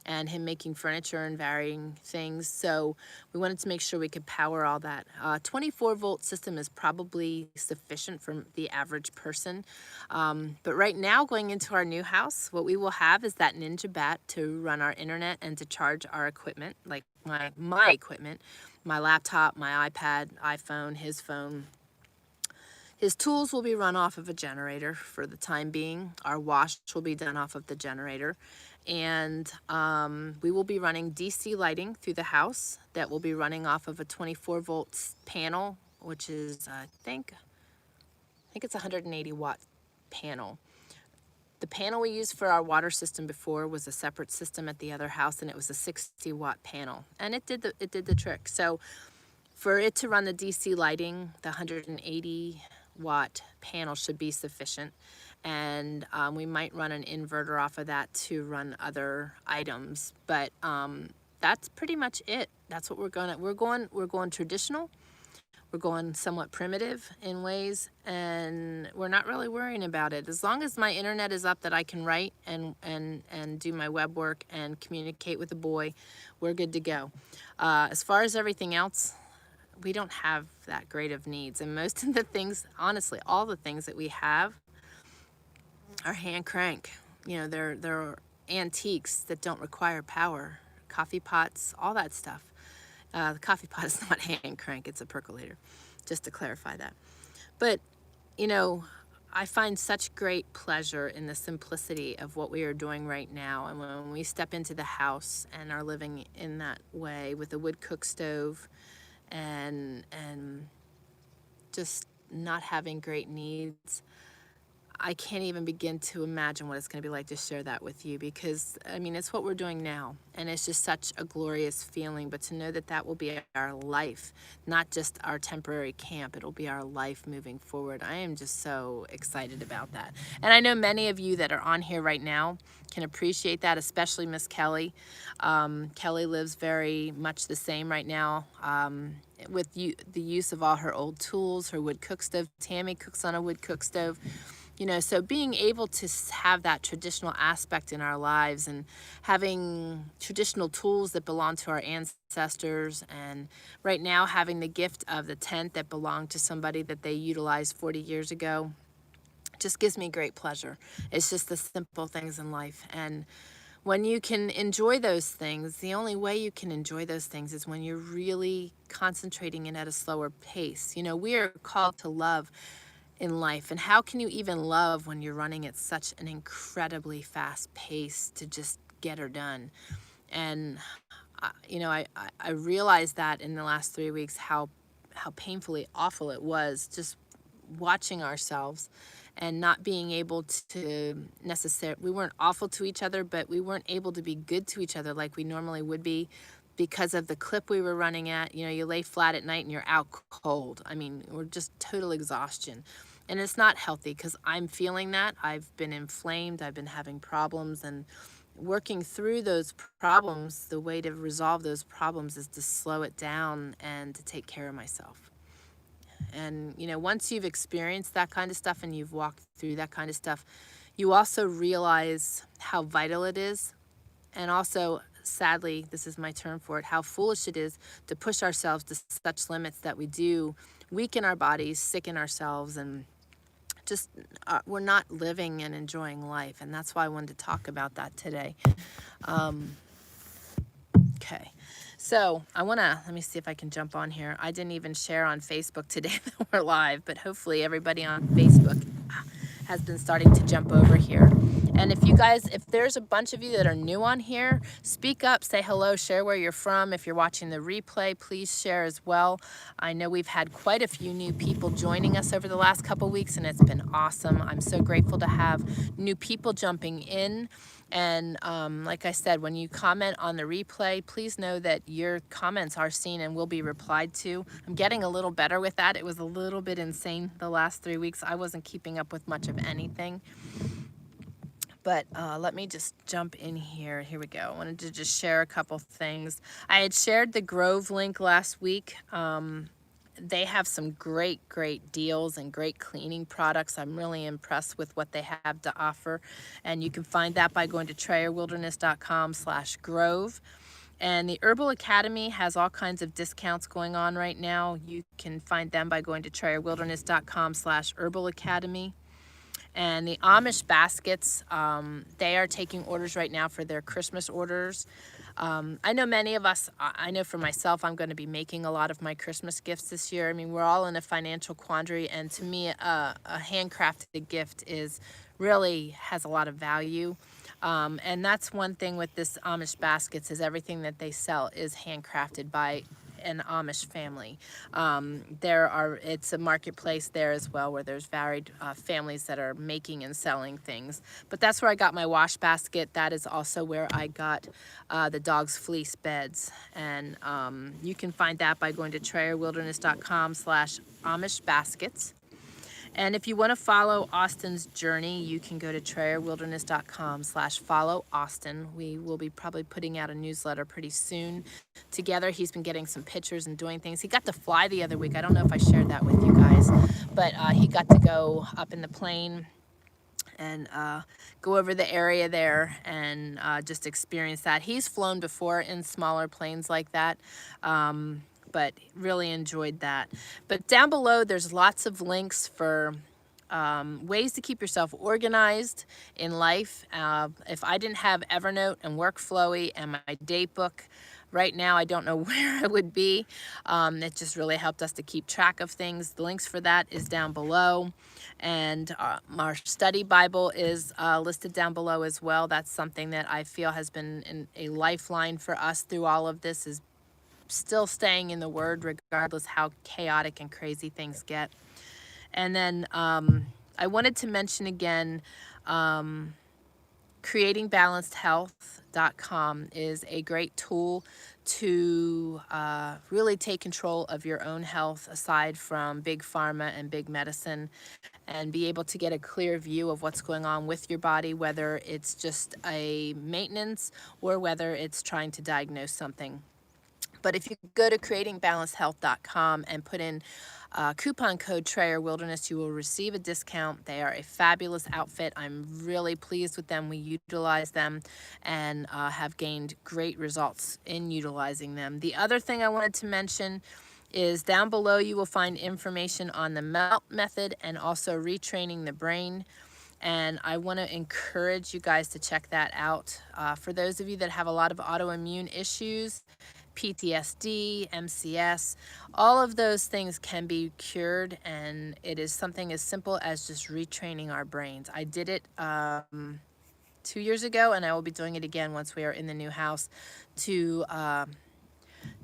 and him making furniture and varying things. So we wanted to make sure we could power all that. 24-volt system is probably sufficient for the average person. But right now, going into our new house, what we will have is that Ninja Bat to run our internet and to charge our equipment, like my equipment, my laptop, my iPad, iPhone, his phone. His tools will be run off of a generator for the time being. Our wash will be done off of the generator. And we will be running DC lighting through the house that will be running off of a 24-volt panel, which is, I think it's a 180-watt panel. The panel we used for our water system before was a separate system at the other house, and it was a 60-watt panel. And it did the trick. So for it to run the DC lighting, the 180-watt panel should be sufficient. And we might run an inverter off of that to run other items. But that's pretty much it. That's what we're going traditional. We're going somewhat primitive in ways, and we're not really worrying about it. As long as my internet is up that I can write and do my web work and communicate with the boy, we're good to go. As far as everything else, we don't have that great of needs. And most of the things, honestly, all the things that we have are hand crank. You know, they're antiques that don't require power. Coffee pots, all that stuff. The coffee pot is not hand crank, it's a percolator, just to clarify that. But, you know, I find such great pleasure in the simplicity of what we are doing right now. And when we step into the house and are living in that way with a wood cook stove and just not having great needs, I can't even begin to imagine what it's going to be like to share that with you, because I mean, it's what we're doing now, and it's just such a glorious feeling. But to know that that will be our life, not just our temporary camp, it'll be our life moving forward. I am just so excited about that. And I know many of you that are on here right now can appreciate that, especially Miss Kelly. Kelly lives very much the same right now, with the use of all her old tools, her wood cook stove. Tammy cooks on a wood cook stove. You know, so being able to have that traditional aspect in our lives and having traditional tools that belong to our ancestors, and right now having the gift of the tent that belonged to somebody that they utilized 40 years ago, just gives me great pleasure. It's just the simple things in life. And when you can enjoy those things, the only way you can enjoy those things is when you're really concentrating in at a slower pace. You know, we are called to love in life, and how can you even love when you're running at such an incredibly fast pace to just get her done? And you know, I realized that in the last 3 weeks how painfully awful it was, just watching ourselves and not being able to necessarily, we weren't awful to each other, but we weren't able to be good to each other like we normally would be, because of the clip we were running at. You know, you lay flat at night and you're out cold. I mean, we're just total exhaustion. And it's not healthy, because I'm feeling that. I've been inflamed, I've been having problems, and working through those problems, the way to resolve those problems is to slow it down and to take care of myself. And, you know, once you've experienced that kind of stuff and you've walked through that kind of stuff, you also realize how vital it is, and also, sadly, this is my term for it, how foolish it is to push ourselves to such limits that we do weaken our bodies, sicken ourselves, and just we're not living and enjoying life. And that's why I wanted to talk about that today. Okay, so I want to, let me see if I can jump on here. I didn't even share on Facebook today that we're live, but hopefully everybody on Facebook has been starting to jump over here. And if you guys, if there's a bunch of you that are new on here, speak up, say hello, share where you're from. If you're watching the replay, please share as well. I know we've had quite a few new people joining us over the last couple weeks, and it's been awesome. I'm so grateful to have new people jumping in. And like I said, when you comment on the replay, please know that your comments are seen and will be replied to. I'm getting a little better with that. It was a little bit insane the last 3 weeks. I wasn't keeping up with much of anything. But let me just jump in here. Here we go. I wanted to just share a couple things. I had shared the Grove link last week. they have some great deals and great cleaning products. I'm really impressed with what they have to offer, and you can find that by going to TrayerWilderness.com/Grove. And the Herbal Academy has all kinds of discounts going on right now. You can find them by going to TrayerWilderness.com/Herbal Academy. And the Amish baskets, they are taking orders right now for their Christmas orders. I know many of us, I know for myself, I'm going to be making a lot of my Christmas gifts this year. I mean, we're all in a financial quandary, and to me, a handcrafted gift really has a lot of value. And that's one thing with this Amish baskets, is everything that they sell is handcrafted by an Amish family. It's a marketplace there as well, where there's varied families that are making and selling things. But that's where I got my wash basket. That is also where I got the dog's fleece beds. And you can find that by going to TrayerWilderness.com/Amish baskets. And if you want to follow Austin's journey, you can go to TrayerWilderness.com/follow Austin. We will be probably putting out a newsletter pretty soon together. He's been getting some pictures and doing things. He got to fly the other week. I don't know if I shared that with you guys, but he got to go up in the plane and go over the area there and just experience that. He's flown before in smaller planes like that. But really enjoyed that. But down below, there's lots of links for ways to keep yourself organized in life. If I didn't have Evernote and Workflowy and my date book, right now I don't know where I would be. It just really helped us to keep track of things. The links for that is down below. And our study Bible is listed down below as well. That's something that I feel has been a lifeline for us through all of this, is still staying in the Word regardless how chaotic and crazy things get. And then I wanted to mention again, creatingbalancedhealth.com is a great tool to really take control of your own health, aside from big pharma and big medicine, and be able to get a clear view of what's going on with your body, whether it's just a maintenance or whether it's trying to diagnose something. But if you go to creatingbalancedhealth.com and put in coupon code TrayerWilderness, you will receive a discount. They are a fabulous outfit. I'm really pleased with them. We utilize them and have gained great results in utilizing them. The other thing I wanted to mention is down below you will find information on the MELT method and also retraining the brain. And I want to encourage you guys to check that out. For those of you that have a lot of autoimmune issues, PTSD, MCS, all of those things can be cured, and it is something as simple as just retraining our brains. I did it 2 years ago, and I will be doing it again once we are in the new house, to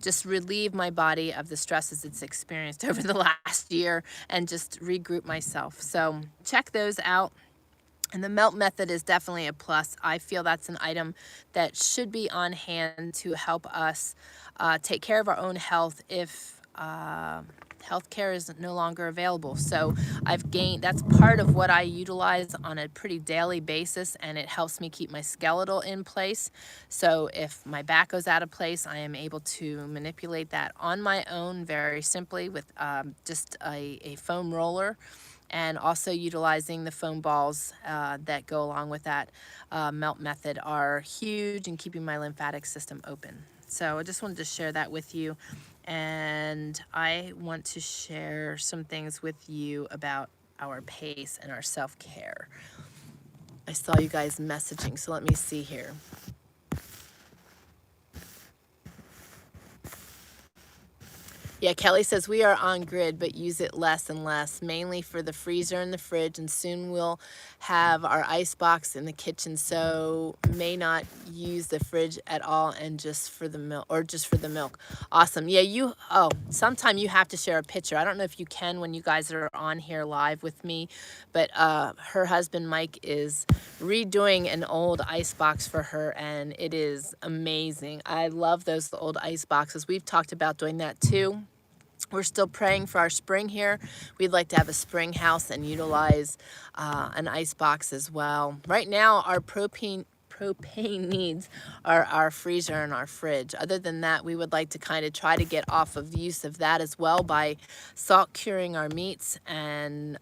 just relieve my body of the stresses it's experienced over the last year and just regroup myself. So check those out. And the MELT method is definitely a plus. I feel that's an item that should be on hand to help us take care of our own health if healthcare is no longer available. So that's part of what I utilize on a pretty daily basis, and it helps me keep my skeletal in place. So if my back goes out of place, I am able to manipulate that on my own very simply with just a foam roller, and also utilizing the foam balls that go along with that MELT method are huge in keeping my lymphatic system open. So I just wanted to share that with you, and I want to share some things with you about our pace and our self-care. I saw you guys messaging, so let me see here. Yeah, Kelly says we are on grid, but use it less and less, mainly for the freezer and the fridge, and soon we'll have our ice box in the kitchen, so may not use the fridge at all, and just for the milk, or just for the milk. Awesome. Yeah, sometime you have to share a picture. I don't know if you can when you guys are on here live with me, but her husband Mike is redoing an old ice box for her, and it is amazing. I love those old ice boxes. We've talked about doing that too. We're still praying for our spring here. We'd like to have a spring house and utilize an ice box as well. Right now, our propane propane needs are our freezer and our fridge. Other than that, we would like to kind of try to get off of use of that as well by salt curing our meats and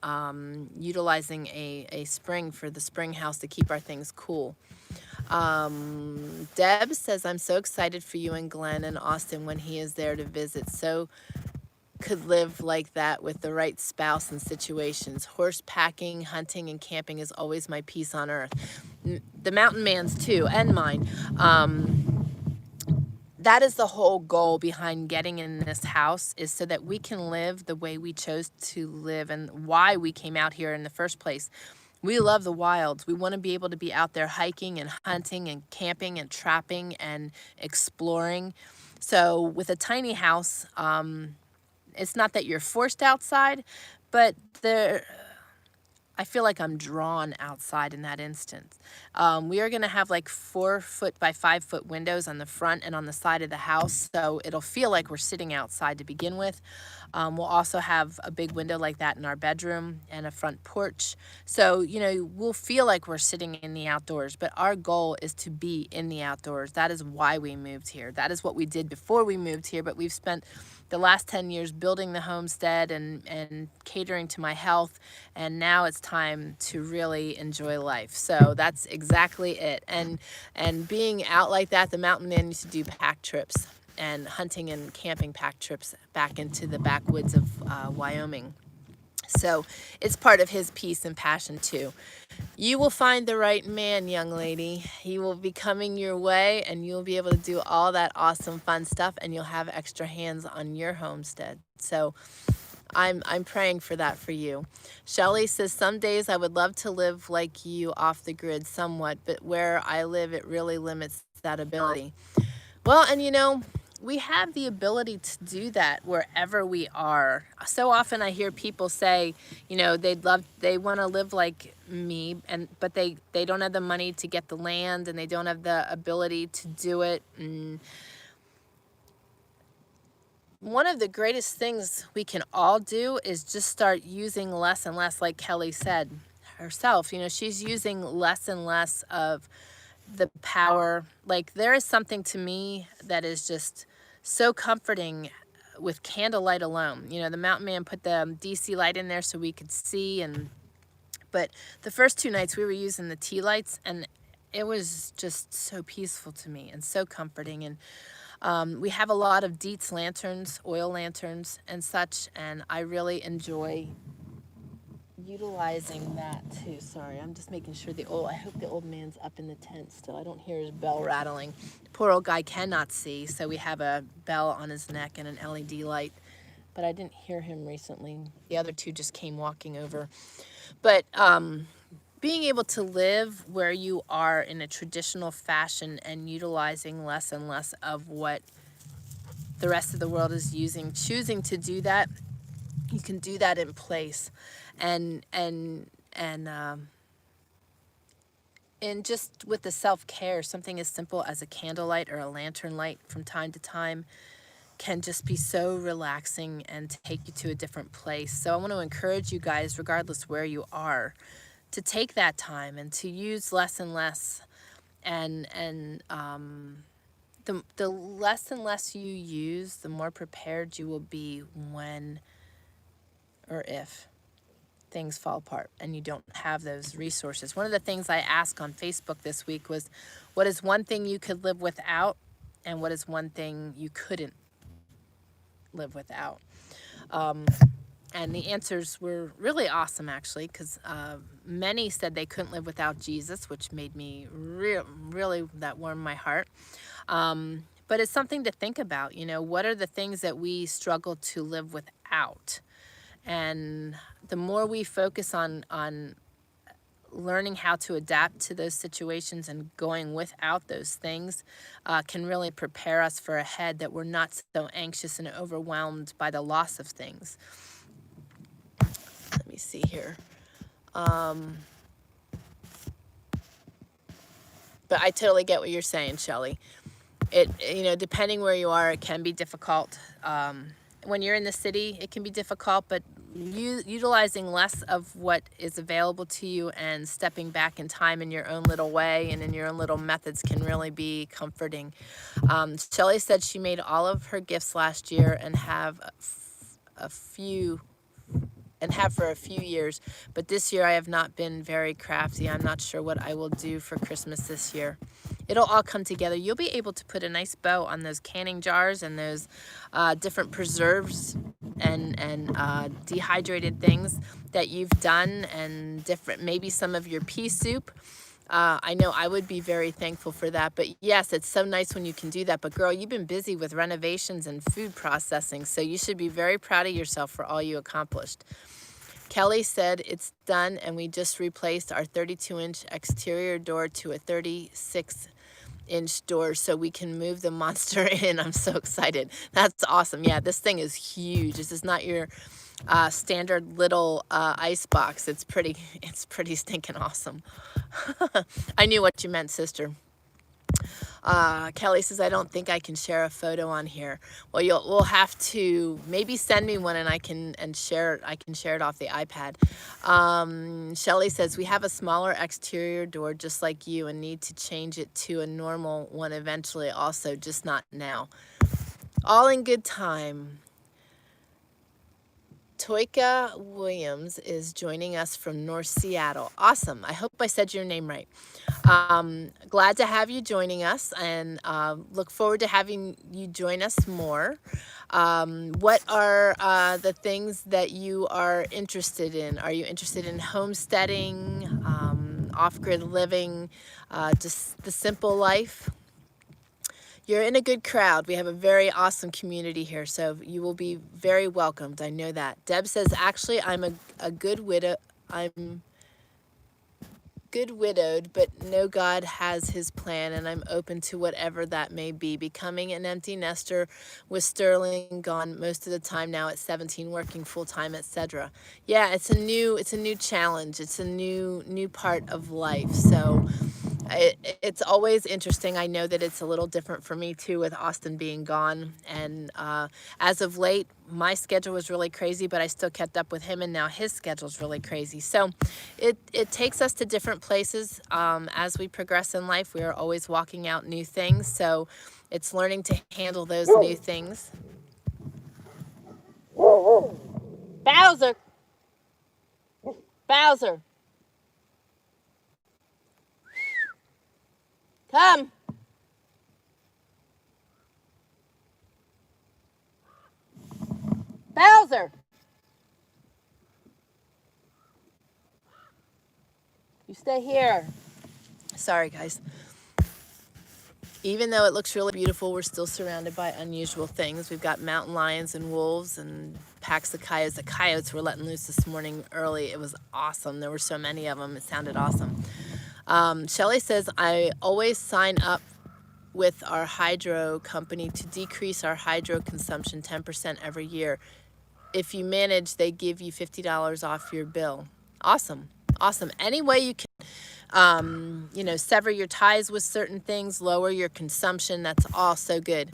utilizing a spring for the spring house to keep our things cool. Deb says, I'm so excited for you and Glenn and Austin when he is there to visit. So could live like that with the right spouse and situations. Horse packing, hunting, and camping is always my peace on earth. The mountain man's too, and mine. That is the whole goal behind getting in this house, is so that we can live the way we chose to live and why we came out here in the first place. We love the wilds. We want to be able to be out there hiking and hunting and camping and trapping and exploring. So with a tiny house, it's not that you're forced outside, but I feel like I'm drawn outside in that instance. We are going to have like 4-foot by 5-foot windows on the front and on the side of the house, so it'll feel like we're sitting outside to begin with. We'll also have a big window like that in our bedroom and a front porch. So, you know, we'll feel like we're sitting in the outdoors, but our goal is to be in the outdoors. That is why we moved here. That is what we did before we moved here, but we've spent the last 10 years building the homestead and catering to my health, and now it's time to really enjoy life. So that's exactly it. And being out like that, the mountain man used to do pack trips and hunting and camping pack trips back into the backwoods of Wyoming. So it's part of his peace and passion too. You will find the right man, young lady. He will be coming your way, and you'll be able to do all that awesome fun stuff, and you'll have extra hands on your homestead. So I'm praying for that for you. Shelley says, some days I would love to live like you off the grid somewhat, but where I live, it really limits that ability. Well, and you know, we have the ability to do that wherever we are. So often I hear people say, you know, they want to live like me, but they don't have the money to get the land, and they don't have the ability to do it. And one of the greatest things we can all do is just start using less and less, like Kelly said herself. You know, she's using less and less of the power. Like, there is something to me that is just so comforting with candlelight alone. You know, the mountain man put the DC light in there so we could see, but the first 2 nights we were using the tea lights, and it was just so peaceful to me and so comforting. And we have a lot of Dietz lanterns, oil lanterns and such, and I really enjoy utilizing that too. Sorry, I'm just making sure I hope the old man's up in the tent still. I don't hear his bell rattling. Poor old guy cannot see, so we have a bell on his neck and an LED light, but I didn't hear him recently. The other 2 just came walking over. But being able to live where you are in a traditional fashion and utilizing less and less of what the rest of the world is using, choosing to do that, you can do that in place. And just with the self-care, something as simple as a candlelight or a lantern light from time to time can just be so relaxing and take you to a different place. So I want to encourage you guys, regardless where you are, to take that time and to use less and less. And the less and less you use, the more prepared you will be when or if things fall apart and you don't have those resources. One of the things I asked on Facebook this week was, what is one thing you could live without, and what is one thing you couldn't live without? And the answers were really awesome, actually, because many said they couldn't live without Jesus, which made me really, that warmed my heart. But it's something to think about. You know, what are the things that we struggle to live without? And the more we focus on learning how to adapt to those situations and going without those things can really prepare us for ahead, that we're not so anxious and overwhelmed by the loss of things. Let me see here. But I totally get what you're saying, Shelley. You know, depending where you are, it can be difficult. When you're in the city, it can be difficult, but utilizing less of what is available to you and stepping back in time in your own little way and in your own little methods can really be comforting. Shelley said she made all of her gifts last year and have a few and have for a few years, but this year I have not been very crafty. I'm not sure what I will do for Christmas this year. It'll all come together. You'll be able to put a nice bow on those canning jars and those different preserves and dehydrated things that you've done, and different, maybe some of your pea soup. I know I would be very thankful for that. But yes, it's so nice when you can do that. But girl, you've been busy with renovations and food processing, so you should be very proud of yourself for all you accomplished. Kelly said it's done, and we just replaced our 32-inch exterior door to a 36-inch door so we can move the monster in. I'm so excited. That's awesome. Yeah, this thing is huge. This is not your standard little ice box. It's pretty stinking awesome. I knew what you meant, sister. Kelly says, I don't think I can share a photo on here. Well, we'll have to maybe send me one, and I can share it. I can share it off the iPad. Shelly says, we have a smaller exterior door just like you and need to change it to a normal one eventually also, just not now. All in good time. Toika Williams is joining us from North Seattle. Awesome. I hope I said your name right. Glad to have you joining us, and look forward to having you join us more. What are the things that you are interested in? Are you interested in homesteading, off-grid living, just the simple life? You're in a good crowd. We have a very awesome community here, so you will be very welcomed. I know that. Deb says, actually, I'm a good widow. I'm good widowed, but know God has his plan, and I'm open to whatever that may be. Becoming an empty nester with Sterling gone most of the time now at 17, working full time, etc. Yeah, it's a new challenge. It's a new part of life. So it's always interesting. I know that it's a little different for me too, with Austin being gone, and as of late my schedule was really crazy, but I still kept up with him, and now his schedule's really crazy. So it takes us to different places. As we progress in life, we are always walking out new things, so it's learning to handle those new things. Bowser! Bowser! Come! Bowser! You stay here. Sorry, guys. Even though it looks really beautiful, we're still surrounded by unusual things. We've got mountain lions and wolves and packs of coyotes. The coyotes were letting loose this morning early. It was awesome. There were so many of them. It sounded awesome. Shelly says, I always sign up with our hydro company to decrease our hydro consumption 10% every year. If you manage, they give you $50 off your bill. Awesome. Awesome. Any way you can, sever your ties with certain things, lower your consumption. That's all so good.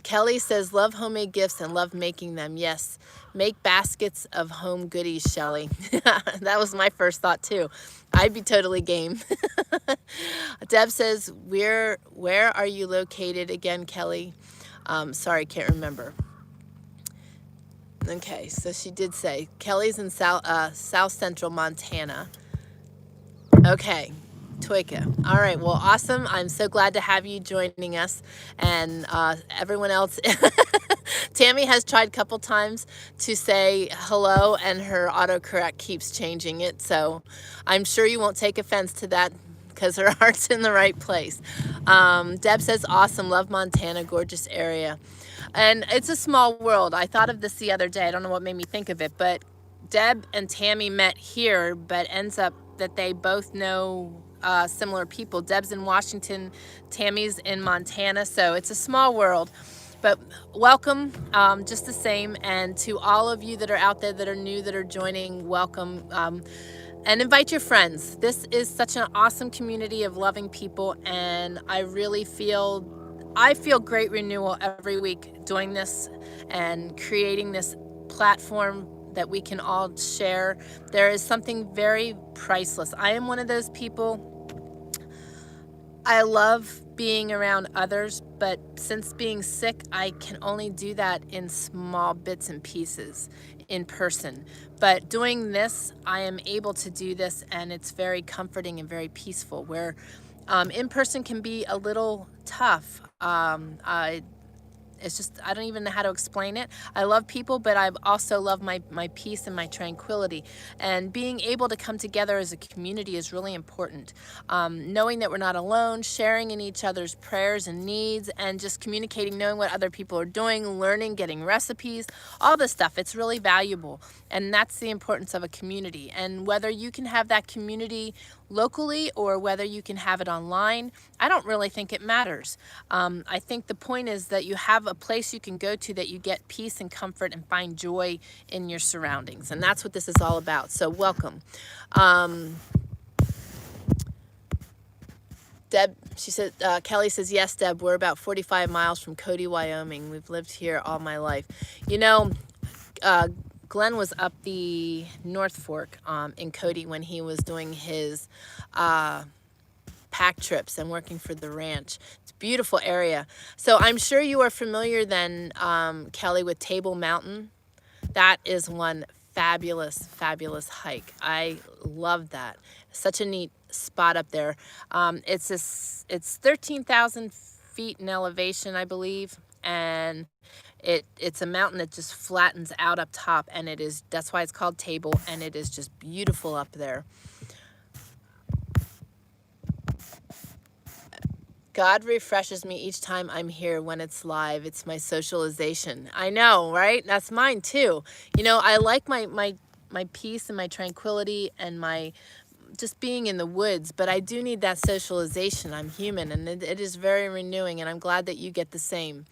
Kelly says, love homemade gifts and love making them. Yes. Make baskets of home goodies, Shelly. That was my first thought too. I'd be totally game. Deb says, where are you located again, Kelly? Sorry, can't remember. Okay, so she did say Kelly's in South Central Montana. Okay, Toika. All right, well, awesome. I'm so glad to have you joining us, and everyone else. Tammy has tried a couple times to say hello, and her autocorrect keeps changing it, so I'm sure you won't take offense to that because her heart's in the right place. Deb says, awesome, love Montana, gorgeous area. And it's a small world. I thought of this the other day. I don't know what made me think of it, but Deb and Tammy met here, but ends up that they both know similar people. Deb's in Washington, Tammy's in Montana, so it's a small world. But welcome, just the same, and to all of you that are out there that are new, that are joining, welcome, and invite your friends. This is such an awesome community of loving people, and I really feel I feel great renewal every week doing this and creating this platform that we can all share. There is something very priceless. I am one of those people, I love being around others, but since being sick, I can only do that in small bits and pieces in person. But doing this, I am able to do this, and it's very comforting and very peaceful, where in person can be a little tough. It's just, I don't even know how to explain it. I love people, but I also love my peace and my tranquility. And being able to come together as a community is really important. Knowing that we're not alone, sharing in each other's prayers and needs, and just communicating, knowing what other people are doing, learning, getting recipes, all this stuff. It's really valuable. And that's the importance of a community. And whether you can have that community locally or whether you can have it online, I don't really think it matters. I think the point is that you have a place you can go to that you get peace and comfort and find joy in your surroundings. And that's what this is all about. So welcome. Deb, she said, Kelly says, yes, Deb, we're about 45 miles from Cody, Wyoming. We've lived here all my life. You know, Glenn was up the North Fork in Cody when he was doing his pack trips and working for the ranch. It's a beautiful area. So I'm sure you are familiar then, Kelly, with Table Mountain. That is one fabulous, fabulous hike. I love that. Such a neat spot up there. It's 13,000 feet in elevation, I believe, and it's a mountain that just flattens out up top, and that's why it's called Table, and it is just beautiful up there. God refreshes me each time I'm here when it's live. It's my socialization. I know, right? That's mine too. You know, I like my peace and my tranquility and my just being in the woods, but I do need that socialization. I'm human, and it is very renewing, and I'm glad that you get the same.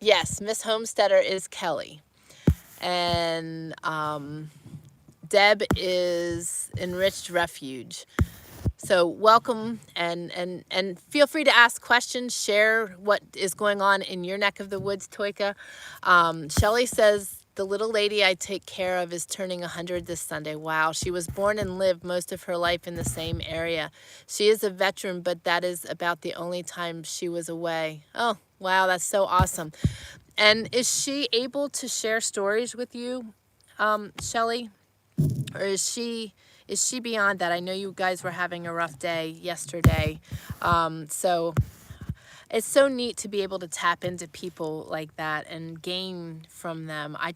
Yes, Miss Homesteader is Kelly. And Deb is Enriched Refuge. So welcome, and feel free to ask questions, share what is going on in your neck of the woods, Toika. Shelley says, the little lady I take care of is turning 100 this Sunday. Wow, she was born and lived most of her life in the same area. She is a veteran, but that is about the only time she was away. Oh, wow, that's so awesome. And is she able to share stories with you, Shelley? Or is she beyond that? I know you guys were having a rough day yesterday. So it's so neat to be able to tap into people like that and gain from them. I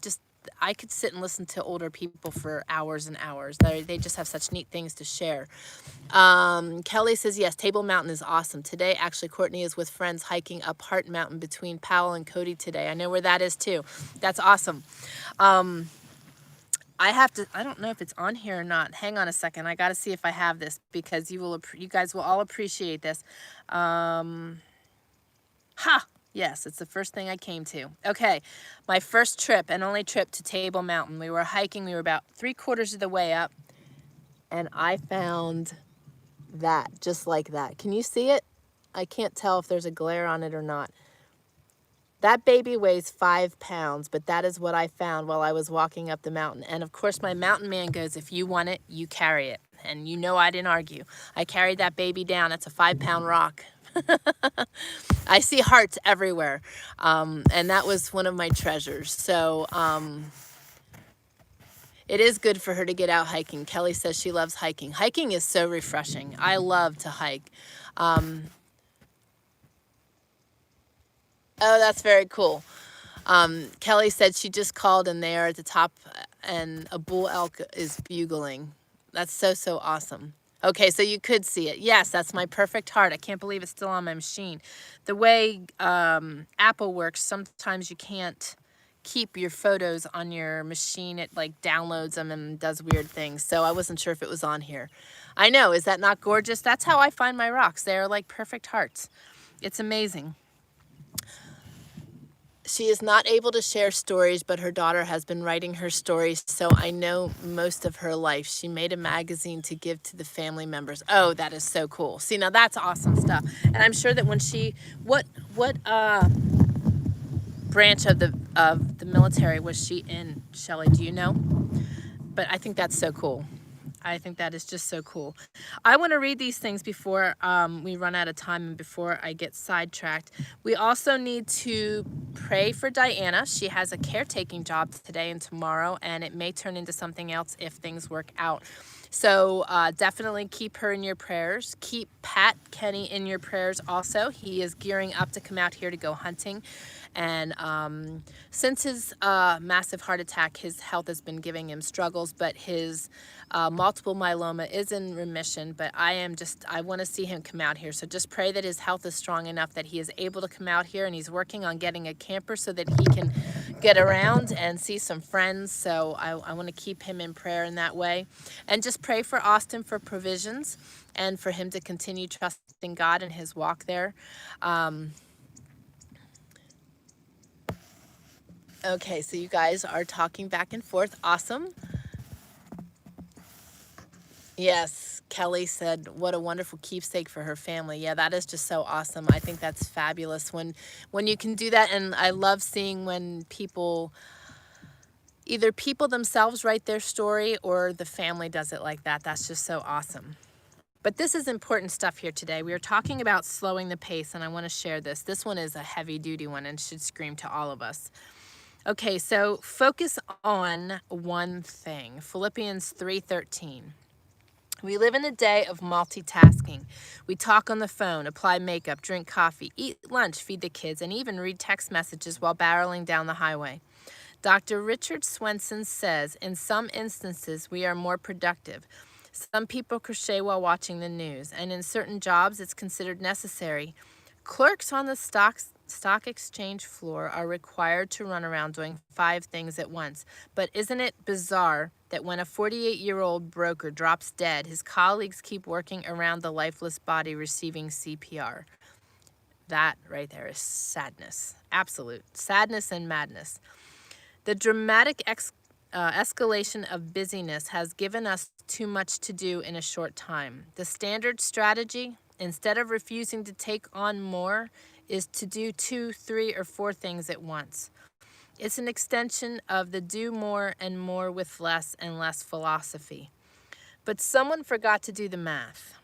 could sit and listen to older people for hours and hours. They just have such neat things to share. Kelly says, yes, Table Mountain is awesome. Today, actually, Courtney is with friends hiking up Hart Mountain between Powell and Cody today. I know where that is too. That's awesome. I don't know if it's on here or not. Hang on a second. I got to see if I have this because you guys will all appreciate this. Yes, it's the first thing I came to. Okay, my first trip and only trip to Table Mountain. We were hiking. We were about 3/4 of the way up, and I found that, just like that. Can you see it? I can't tell if there's a glare on it or not. That baby weighs 5 pounds, but that is what I found while I was walking up the mountain. And of course, my mountain man goes, if you want it, you carry it. And you know I didn't argue. I carried that baby down. It's a 5-pound rock. I see hearts everywhere. And that was one of my treasures. So it is good for her to get out hiking. Kelly says she loves hiking. Hiking is so refreshing. I love to hike. Oh, that's very cool. Kelly said she just called and they are at the top and a bull elk is bugling. That's so awesome. Okay, so you could see it. Yes, that's my perfect heart. I can't believe it's still on my machine. The way Apple works, sometimes you can't keep your photos on your machine. It like downloads them and does weird things. So I wasn't sure if it was on here. I know, is that not gorgeous? That's how I find my rocks. They're like perfect hearts. It's amazing. She is not able to share stories, but her daughter has been writing her stories, so I know most of her life. She made a magazine to give to the family members. Oh, that is so cool. See, now that's awesome stuff. And I'm sure that when she, what branch of the military was she in, Shelley? Do you know? But I think that's so cool. I think that is just so cool. I want to read these things before we run out of time and before I get sidetracked. We also need to pray for Diana. She has a caretaking job today and tomorrow, and it may turn into something else if things work out. So definitely keep her in your prayers. Keep Pat Kenny in your prayers also. He is gearing up to come out here to go hunting. And since his massive heart attack, his health has been giving him struggles, but his multiple myeloma is in remission. But I want to see him come out here. So just pray that his health is strong enough that he is able to come out here, and he's working on getting a camper so that he can get around and see some friends. So I want to keep him in prayer in that way. And just pray for Austin for provisions and for him to continue trusting God in his walk there. Okay, so you guys are talking back and forth. Awesome. Yes, Kelly said, what a wonderful keepsake for her family. Yeah, that is just so awesome. I think that's fabulous when you can do that. And I love seeing when people, either people themselves write their story or the family does it like that. That's just so awesome. But this is important stuff here today. We are talking about slowing the pace, and I want to share this. This one is a heavy-duty one and should scream to all of us. Okay, so focus on one thing. Philippians 3:13. We live in a day of multitasking. We talk on the phone, apply makeup, drink coffee, eat lunch, feed the kids, and even read text messages while barreling down the highway. Dr. Richard Swenson says, in some instances, we are more productive. Some people crochet while watching the news, and in certain jobs, it's considered necessary. Clerks on the stock exchange floor are required to run around doing 5 things at once. But isn't it bizarre that when a 48-year-old broker drops dead, his colleagues keep working around the lifeless body receiving CPR? That right there is sadness. Absolute sadness and madness. The dramatic escalation of busyness has given us too much to do in a short time. The standard strategy, instead of refusing to take on more, is to do 2, 3, or 4 things at once. It's an extension of the do more and more with less and less philosophy. But someone forgot to do the math.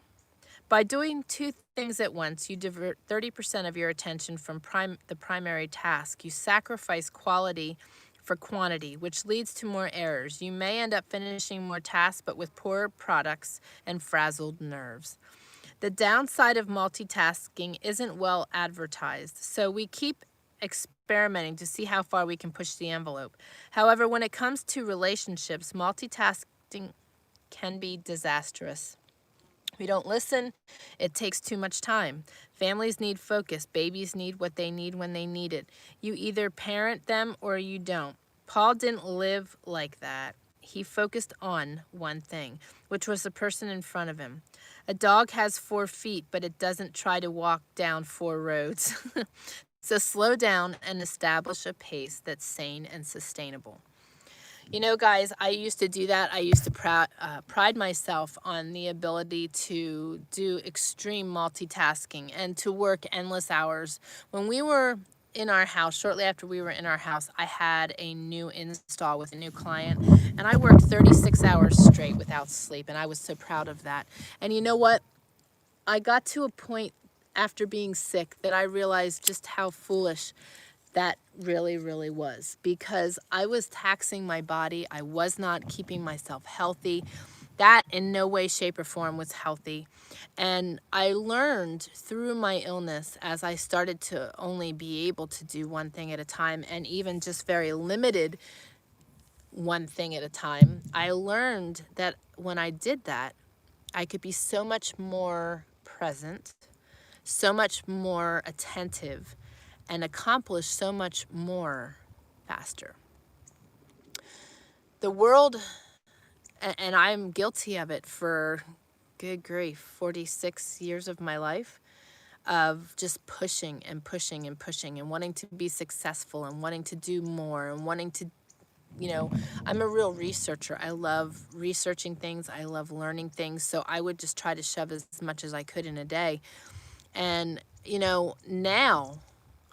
By doing 2 things at once, you divert 30% of your attention from the primary task. You sacrifice quality for quantity, which leads to more errors. You may end up finishing more tasks, but with poorer products and frazzled nerves. The downside of multitasking isn't well advertised, so we keep experimenting to see how far we can push the envelope. However, when it comes to relationships, multitasking can be disastrous. We don't listen. It takes too much time. Families need focus. Babies need what they need when they need it. You either parent them or you don't. Paul didn't live like that. He focused on one thing, which was the person in front of him. A dog has 4 feet, but it doesn't try to walk down 4 roads. So slow down and establish a pace that's sane and sustainable. You know, guys, I used to do that. I used to pride myself on the ability to do extreme multitasking and to work endless hours. When we were in our house, shortly after we were in our house, I had a new install with a new client, and I worked 36 hours straight without sleep, and I was so proud of that. And you know what? I got to a point after being sick that I realized just how foolish that really, really was, because I was taxing my body. I was not keeping myself healthy. That in no way, shape, or form was healthy. And I learned through my illness, as I started to only be able to do one thing at a time, and even just very limited one thing at a time, I learned that when I did that, I could be so much more present, so much more attentive, and accomplish so much more faster. The world, and I'm guilty of it for, good grief, 46 years of my life. of just pushing and pushing and pushing and wanting to be successful and wanting to do more and wanting to, you know, I'm a real researcher. I love researching things. I love learning things. So I would just try to shove as much as I could in a day. And, you know, now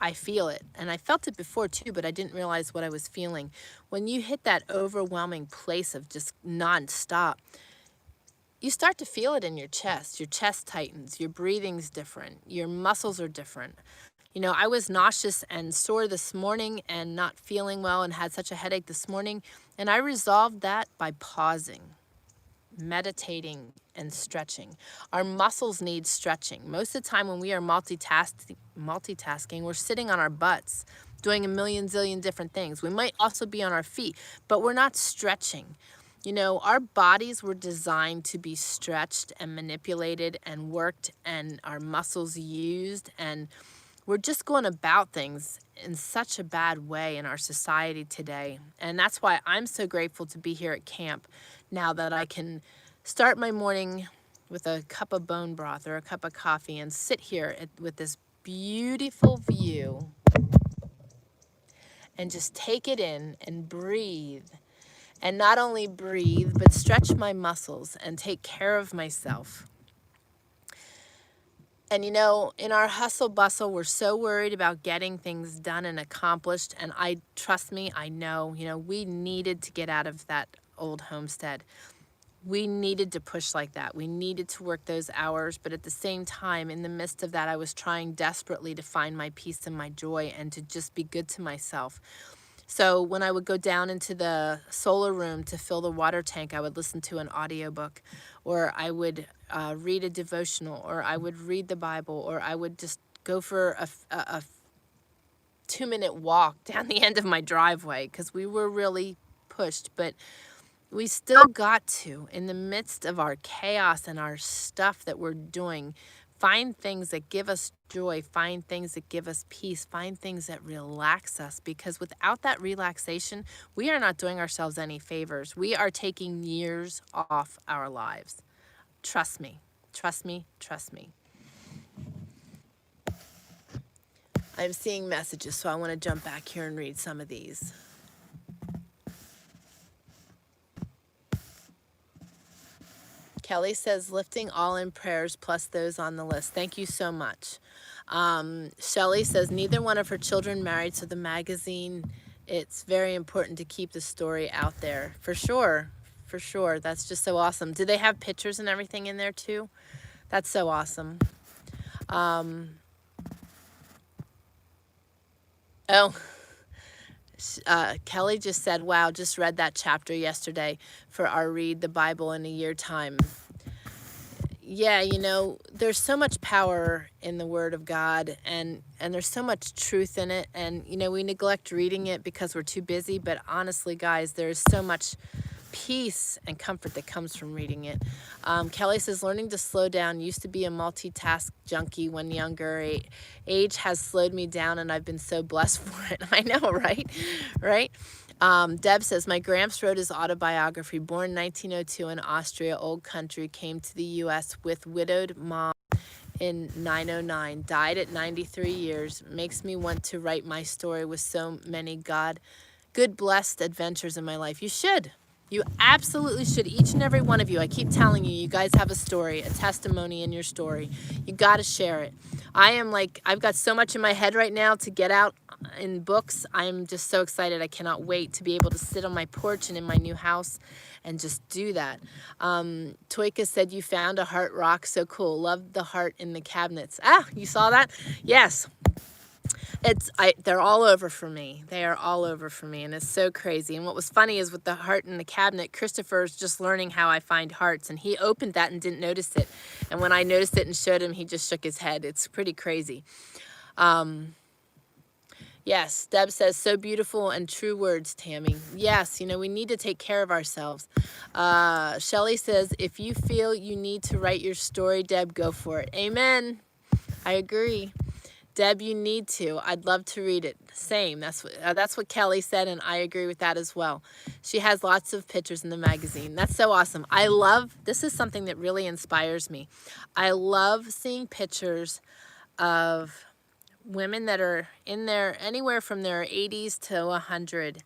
I feel it. And I felt it before too, but I didn't realize what I was feeling. When you hit that overwhelming place of just nonstop, you start to feel it in your chest. Your chest tightens, your breathing's different, your muscles are different. You know, I was nauseous and sore this morning and not feeling well and had such a headache this morning. And I resolved that by pausing, meditating, and stretching. Our muscles need stretching. Most of the time when we are multitasking, we're sitting on our butts, doing a million zillion different things. We might also be on our feet, but we're not stretching. You know, our bodies were designed to be stretched and manipulated and worked and our muscles used, and we're just going about things in such a bad way in our society today. And that's why I'm so grateful to be here at camp now that I can start my morning with a cup of bone broth or a cup of coffee and sit here with this beautiful view and just take it in and breathe. And not only breathe, but stretch my muscles and take care of myself. And you know, in our hustle bustle, we're so worried about getting things done and accomplished. And trust me, I know, you know, we needed to get out of that old homestead. We needed to push like that. We needed to work those hours. But at the same time, in the midst of that, I was trying desperately to find my peace and my joy and to just be good to myself. So when I would go down into the solar room to fill the water tank, I would listen to an audiobook, or I would read a devotional, or I would read the Bible, or I would just go for a 2-minute walk down the end of my driveway because we were really pushed. But we still got to, in the midst of our chaos and our stuff that we're doing, find things that give us joy, find things that give us peace, find things that relax us, because without that relaxation, we are not doing ourselves any favors. We are taking years off our lives. Trust me, trust me, trust me. I'm seeing messages, so I want to jump back here and read some of these. Kelly says, lifting all in prayers plus those on the list. Thank you so much. Shelley says, neither one of her children married, so the magazine, it's very important to keep the story out there. For sure, for sure. That's just so awesome. Do they have pictures and everything in there too? That's so awesome. Kelly just said, wow, just read that chapter yesterday for our Read the Bible in a Year time. Yeah, you know, there's so much power in the Word of God, and there's so much truth in it. And, you know, we neglect reading it because we're too busy. But honestly, guys, there's so much peace and comfort that comes from reading it. Kelly says, learning to slow down. Used to be a multitask junkie when younger. Age has slowed me down, and I've been so blessed for it. I know, right? Right? Deb says, my Gramps wrote his autobiography. Born 1902 in Austria, old country, came to the U.S. with widowed mom in 909. Died at 93 years. Makes me want to write my story with so many good blessed adventures in my life. You should. You absolutely should. Each and every one of you. I keep telling you, you guys have a story, a testimony in your story. You got to share it. I've got so much in my head right now to get out in books. I'm just so excited. I cannot wait to be able to sit on my porch and in my new house and just do that. Toika said, you found a heart rock. So cool. Love the heart in the cabinets. Ah, you saw that? Yes. They're all over for me. They are all over for me, and it's so crazy. And what was funny is with the heart in the cabinet, Christopher's just learning how I find hearts, and he opened that and didn't notice it. And when I noticed it and showed him, he just shook his head. It's pretty crazy. Yes, Deb says, so beautiful and true words, Tammy. Yes, you know, we need to take care of ourselves. Shelley says, if you feel you need to write your story, Deb, go for it. Amen. I agree. Deb, you need to. I'd love to read it. Same. That's what Kelly said, and I agree with that as well. She has lots of pictures in the magazine. That's so awesome. This is something that really inspires me. I love seeing pictures of women that are in their anywhere from their 80s to 100,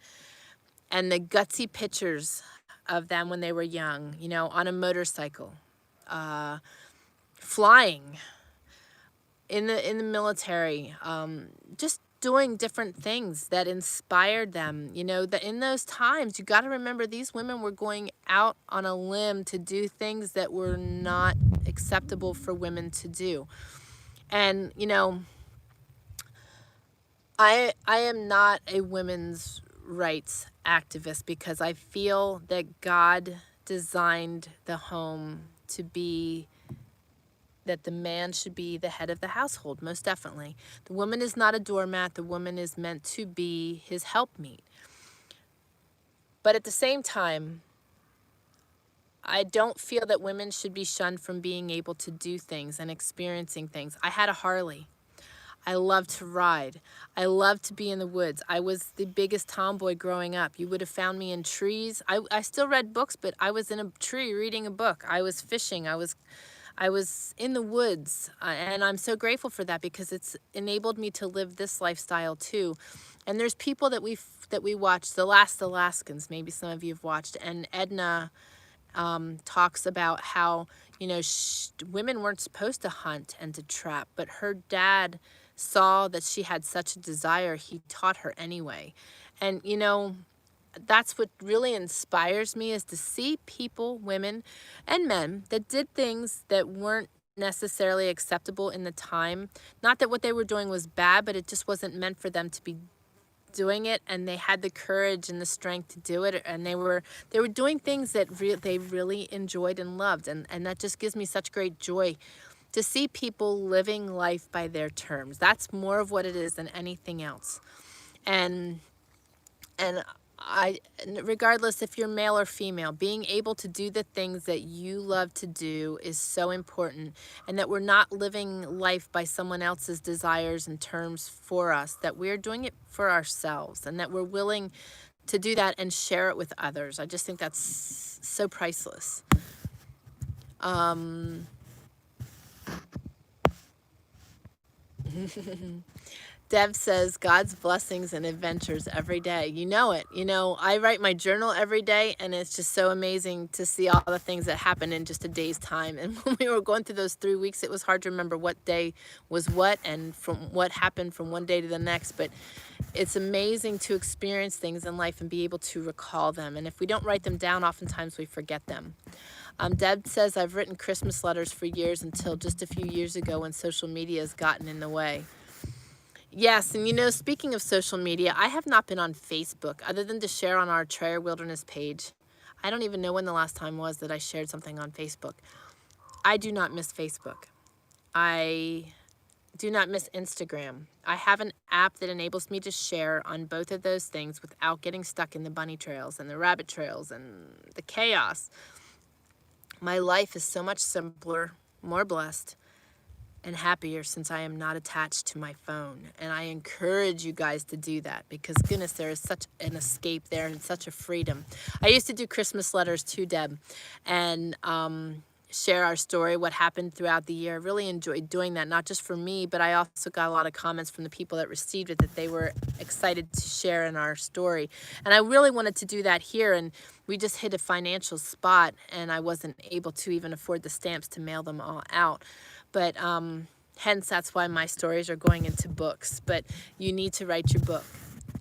and the gutsy pictures of them when they were young, you know, on a motorcycle, flying, in the military, just doing different things that inspired them. You know, that in those times, you got to remember these women were going out on a limb to do things that were not acceptable for women to do. And, you know, I am not a women's rights activist because I feel that God designed the home to be that the man should be the head of the household, most definitely. The woman is not a doormat. The woman is meant to be his helpmeet. But at the same time, I don't feel that women should be shunned from being able to do things and experiencing things. I had a Harley. I loved to ride. I loved to be in the woods. I was the biggest tomboy growing up. You would have found me in trees. I still read books, but I was in a tree reading a book. I was fishing. I was in the woods, and I'm so grateful for that because it's enabled me to live this lifestyle too. And there's people that we watch, The Last Alaskans, maybe some of you have watched, and Edna talks about how, you know, women weren't supposed to hunt and to trap, but her dad saw that she had such a desire, he taught her anyway. And, you know, that's what really inspires me, is to see people, women and men, that did things that weren't necessarily acceptable in the time. Not that what they were doing was bad, but it just wasn't meant for them to be doing it, and they had the courage and the strength to do it, and they were doing things that they really enjoyed and loved, and that just gives me such great joy to see people living life by their terms. That's more of what it is than anything else. And regardless if you're male or female, being able to do the things that you love to do is so important, and that we're not living life by someone else's desires and terms for us, that we're doing it for ourselves, and that we're willing to do that and share it with others. I just think that's so priceless. Dev says, God's blessings and adventures every day. You know it. You know, I write my journal every day, and it's just so amazing to see all the things that happen in just a day's time. And when we were going through those 3 weeks, it was hard to remember what day was what and from what happened from one day to the next. But it's amazing to experience things in life and be able to recall them. And if we don't write them down, oftentimes we forget them. Deb says, I've written Christmas letters for years until just a few years ago when social media has gotten in the way. Yes, and you know, speaking of social media, I have not been on Facebook other than to share on our Trayer Wilderness page. I don't even know when the last time was that I shared something on Facebook. I do not miss Facebook. I do not miss Instagram. I have an app that enables me to share on both of those things without getting stuck in the bunny trails and the rabbit trails and the chaos. My life is so much simpler, more blessed, and happier since I am not attached to my phone. And I encourage you guys to do that, because goodness, there is such an escape there and such a freedom. I used to do Christmas letters too, Deb, and share our story, what happened throughout the year. I really enjoyed doing that, not just for me, but I also got a lot of comments from the people that received it that they were excited to share in our story. And I really wanted to do that here, and we just hit a financial spot, and I wasn't able to even afford the stamps to mail them all out. But hence, that's why my stories are going into books. But you need to write your book.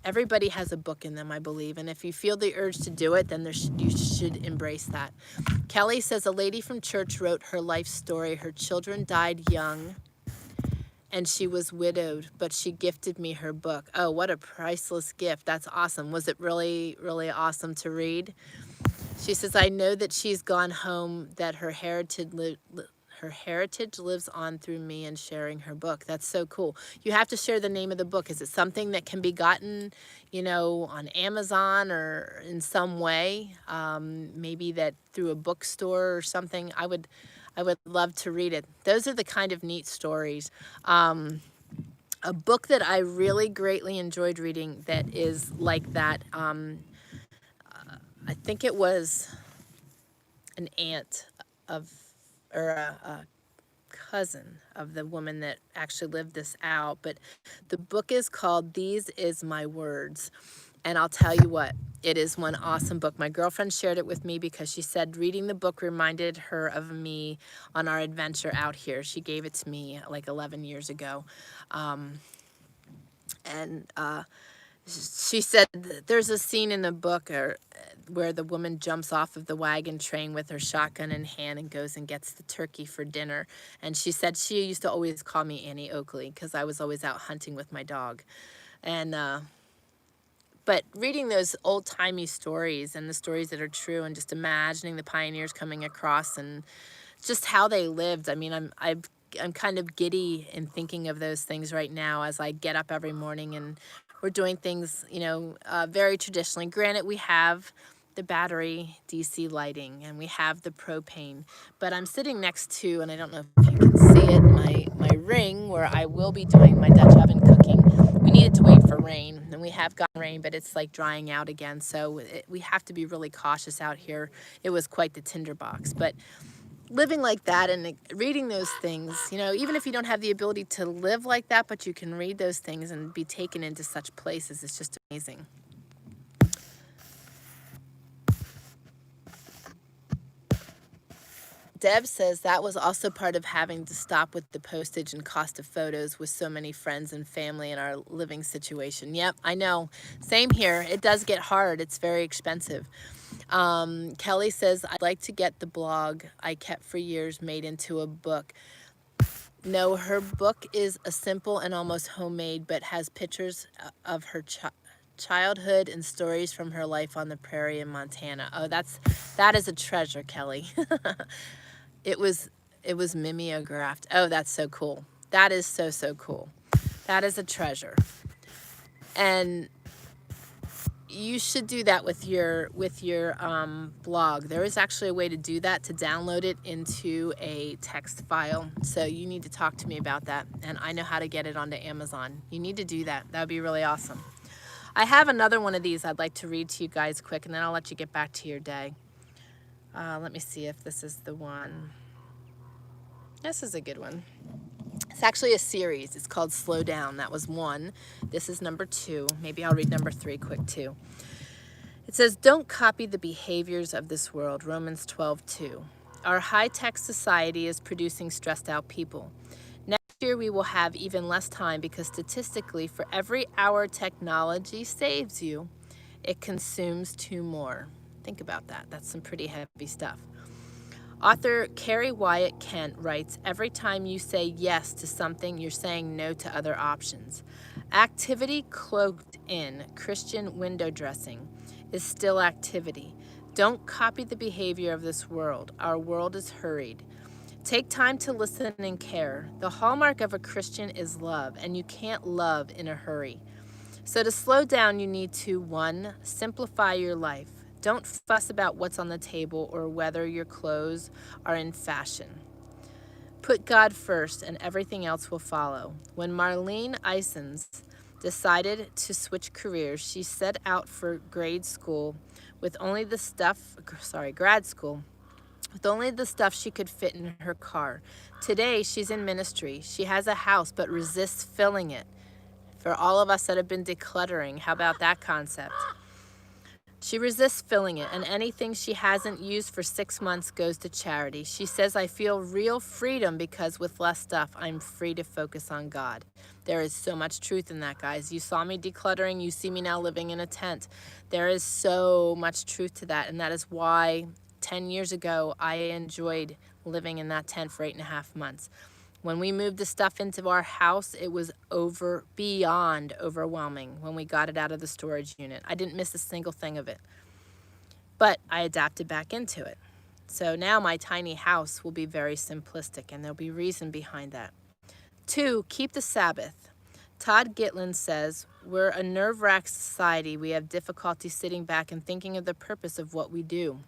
Everybody has a book in them, I believe. And if you feel the urge to do it, then you should embrace that. Kelly says, a lady from church wrote her life story. Her children died young, and she was widowed, but she gifted me her book. Oh, what a priceless gift. That's awesome. Was it really, really awesome to read? She says, I know that she's gone home, that her heritage lives on through me and sharing her book. That's so cool. You have to share the name of the book. Is it something that can be gotten, you know, on Amazon or in some way? Maybe that through a bookstore or something. I would love to read it. Those are the kind of neat stories. A book that I really greatly enjoyed reading that is like that, I think it was an aunt of, or cousin of the woman that actually lived this out. But the book is called These Is My Words. And I'll tell you what, it is one awesome book. My girlfriend shared it with me because she said reading the book reminded her of me on our adventure out here. She gave it to me like 11 years ago. And she said there's a scene in the book where the woman jumps off of the wagon train with her shotgun in hand and goes and gets the turkey for dinner. And she said she used to always call me Annie Oakley because I was always out hunting with my dog. And but reading those old-timey stories and the stories that are true and just imagining the pioneers coming across and just how they lived. I mean, I'm kind of giddy in thinking of those things right now as I get up every morning and we're doing things, you know, very traditionally. Granted, we have the battery DC lighting and we have the propane, but I'm sitting next to, and I don't know if you can see it, my ring where I will be doing my Dutch oven cooking. We needed to wait for rain, and we have gotten rain, but it's like drying out again, so we have to be really cautious out here. It was quite the tinderbox, but living like that and reading those things, you know, even if you don't have the ability to live like that, but you can read those things and be taken into such places, it's just amazing. Deb says that was also part of having to stop with the postage and cost of photos with so many friends and family in our living situation. Yep, I know. Same here. It does get hard. It's very expensive. Kelly says, I'd like to get the blog I kept for years made into a book. No, her book is a simple and almost homemade, but has pictures of her childhood and stories from her life on the prairie in Montana. Oh, that is a treasure, Kelly. It was mimeographed. Oh, that's so cool. That is so cool. That is a treasure. And you should do that with your blog. There is actually a way to do that, to download it into a text file. So you need to talk to me about that. And I know how to get it onto Amazon. You need to do that. That would be really awesome. I have another one of these I'd like to read to you guys quick, and then I'll let you get back to your day. Let me see if this is the one. This is a good one. It's actually a series. It's called Slow Down. That was one. This is number 2. Maybe I'll read number 3 quick too. It says, don't copy the behaviors of this world, Romans 12:2. Our high-tech society is producing stressed out people. Next year we will have even less time because statistically for every hour technology saves you, it consumes 2 more. Think about that. That's some pretty heavy stuff. Author Carrie Wyatt Kent writes, every time you say yes to something, you're saying no to other options. Activity cloaked in Christian window dressing is still activity. Don't copy the behavior of this world. Our world is hurried. Take time to listen and care. The hallmark of a Christian is love, and you can't love in a hurry. So to slow down, you need to, 1, simplify your life. Don't fuss about what's on the table or whether your clothes are in fashion. Put God first and everything else will follow. When Marlene Isons decided to switch careers, she set out for grad school with only the stuff she could fit in her car. Today, she's in ministry. She has a house but resists filling it. For all of us that have been decluttering, how about that concept? She resists filling it, and anything she hasn't used for 6 months goes to charity. She says, I feel real freedom because with less stuff, I'm free to focus on God. There is so much truth in that, guys. You saw me decluttering. You see me now living in a tent. There is so much truth to that, and that is why 10 years ago, I enjoyed living in that tent for 8.5 months. When we moved the stuff into our house, it was beyond overwhelming when we got it out of the storage unit. I didn't miss a single thing of it, but I adapted back into it. So now my tiny house will be very simplistic, and there'll be reason behind that. 2, keep the Sabbath. Todd Gitlin says, we're a nerve-wracked society. We have difficulty sitting back and thinking of the purpose of what we do.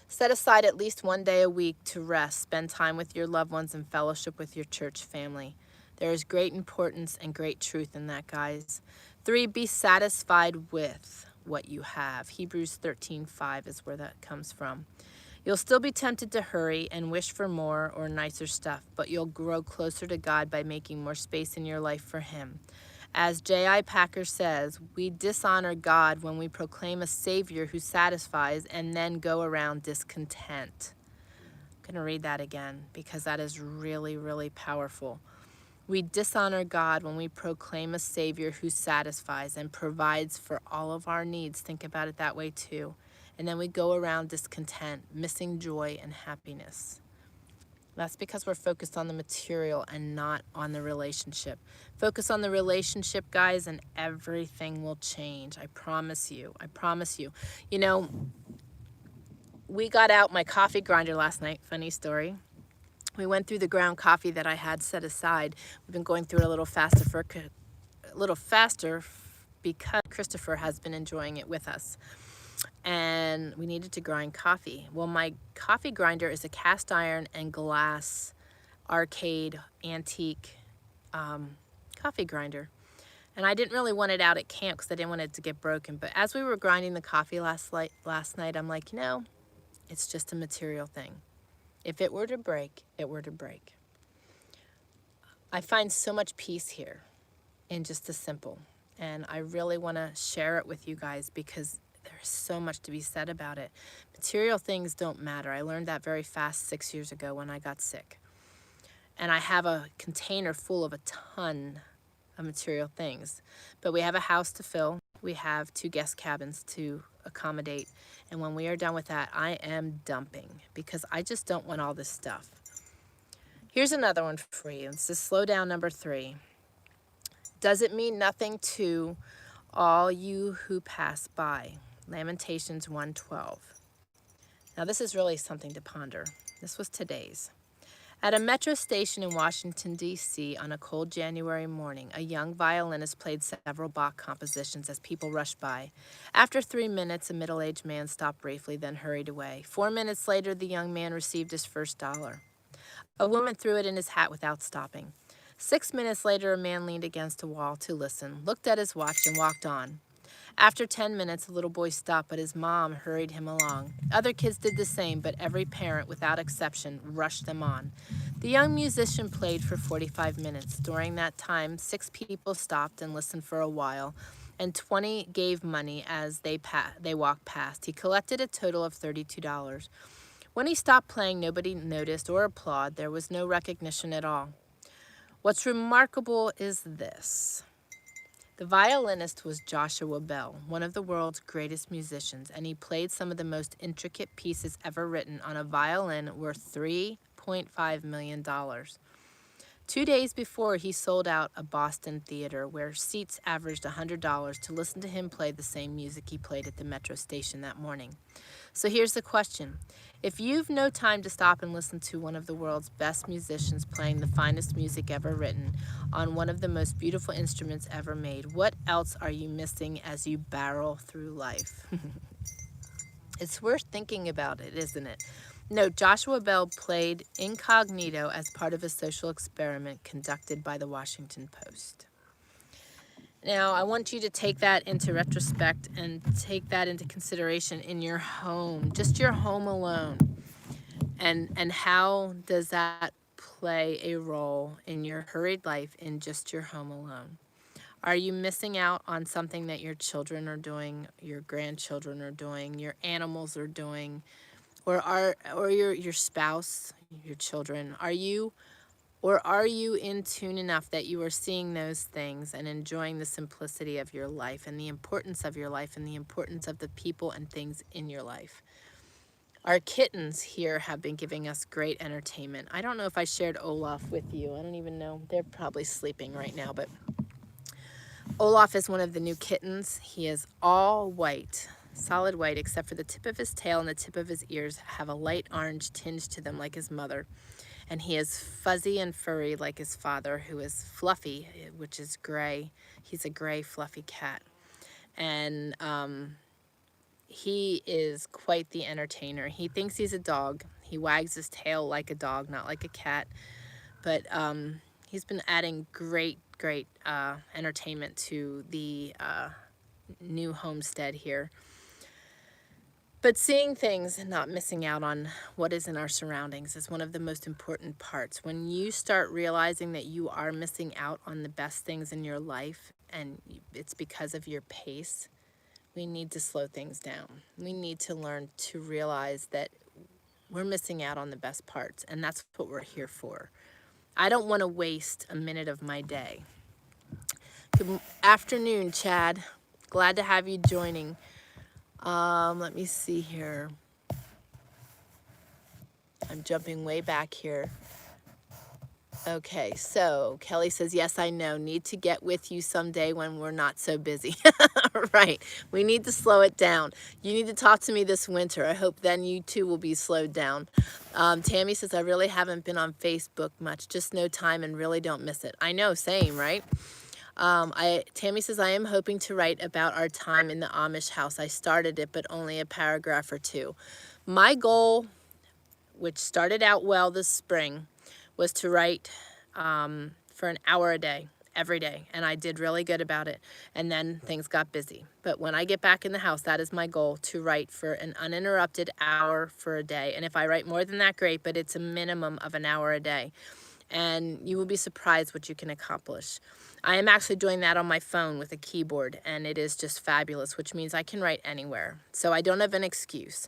Set aside at least 1 day a week to rest, spend time with your loved ones, and fellowship with your church family. There is great importance and great truth in that, guys. 3, be satisfied with what you have. Hebrews 13:5 is where that comes from. You'll still be tempted to hurry and wish for more or nicer stuff, but you'll grow closer to God by making more space in your life for Him. As J.I. Packer says, we dishonor God when we proclaim a Savior who satisfies and then go around discontent. I'm going to read that again because that is really, really powerful. We dishonor God when we proclaim a Savior who satisfies and provides for all of our needs. Think about it that way too. And then we go around discontent, missing joy and happiness. That's because we're focused on the material and not on the relationship. Focus on the relationship, guys, and everything will change. I promise you. I promise you. You know, we got out my coffee grinder last night. Funny story. We went through the ground coffee that I had set aside. We've been going through it a little faster because Christopher has been enjoying it with us. And we needed to grind coffee. Well, my coffee grinder is a cast iron and glass arcade antique coffee grinder. And I didn't really want it out at camp because I didn't want it to get broken. But as we were grinding the coffee last night, I'm like, you know, it's just a material thing. If it were to break, it were to break. I find so much peace here in just the simple. And I really want to share it with you guys because there's so much to be said about it. Material things don't matter. I learned that very fast 6 years ago when I got sick. And I have a container full of a ton of material things. But we have a house to fill. We have 2 guest cabins to accommodate. And when we are done with that, I am dumping because I just don't want all this stuff. Here's another one for you. This is slow down number 3. Does it mean nothing to all you who pass by? Lamentations 1:12. Now this is really something to ponder. This was today's. At a metro station in Washington, D.C. on a cold January morning, a young violinist played several Bach compositions as people rushed by. After 3 minutes, a middle-aged man stopped briefly, then hurried away. 4 minutes later, the young man received his first $1. A woman threw it in his hat without stopping. 6 minutes later, a man leaned against a wall to listen, looked at his watch, and walked on. After 10 minutes, the little boy stopped, but his mom hurried him along. Other kids did the same, but every parent, without exception, rushed them on. The young musician played for 45 minutes. During that time, 6 people stopped and listened for a while, and 20 gave money as they walked past. He collected a total of $32. When he stopped playing, nobody noticed or applauded. There was no recognition at all. What's remarkable is this. The violinist was Joshua Bell, one of the world's greatest musicians, and he played some of the most intricate pieces ever written on a violin worth $3.5 million. 2 days before, he sold out a Boston theater where seats averaged $100 to listen to him play the same music he played at the metro station that morning. So here's the question. If you've no time to stop and listen to one of the world's best musicians playing the finest music ever written on one of the most beautiful instruments ever made, what else are you missing as you barrel through life? It's worth thinking about it, isn't it? Note, Joshua Bell played incognito as part of a social experiment conducted by the Washington Post. Now, I want you to take that into retrospect and take that into consideration in your home, just your home alone. And how does that play a role in your hurried life in just your home alone? Are you missing out on something that your children are doing, your grandchildren are doing, your animals are doing, or your spouse, your children? Are you in tune enough that you are seeing those things and enjoying the simplicity of your life and the importance of your life and the importance of the people and things in your life? Our kittens here have been giving us great entertainment. I don't know if I shared Olaf with you. I don't even know. They're probably sleeping right now, but Olaf is one of the new kittens. He is all white, solid white, except for the tip of his tail and the tip of his ears have a light orange tinge to them like his mother. And he is fuzzy and furry like his father, who is fluffy, which is gray. He's a gray, fluffy cat. And he is quite the entertainer. He thinks he's a dog. He wags his tail like a dog, not like a cat. But he's been adding great entertainment to the new homestead here. But seeing things and not missing out on what is in our surroundings is one of the most important parts. When you start realizing that you are missing out on the best things in your life and it's because of your pace, we need to slow things down. We need to learn to realize that we're missing out on the best parts, and that's what we're here for. I don't want to waste a minute of my day. Good afternoon, Chad. Glad to have you joining. Let me see here. I'm jumping way back here. Okay, so Kelly says, yes, I know. Need to get with you someday when we're not so busy. Right. We need to slow it down. You need to talk to me this winter. I hope then you too will be slowed down. Tammy says, I really haven't been on Facebook much. Just no time and really don't miss it. I know, same, right? Tammy says, I am hoping to write about our time in the Amish house. I started it, but only a paragraph or two. My goal, which started out well this spring, was to write for an hour a day, every day. And I did really good about it. And then things got busy. But when I get back in the house, that is my goal, to write for an uninterrupted hour for a day. And if I write more than that, great, but it's a minimum of an hour a day. And you will be surprised what you can accomplish. I am actually doing that on my phone with a keyboard, and it is just fabulous, which means I can write anywhere. So I don't have an excuse.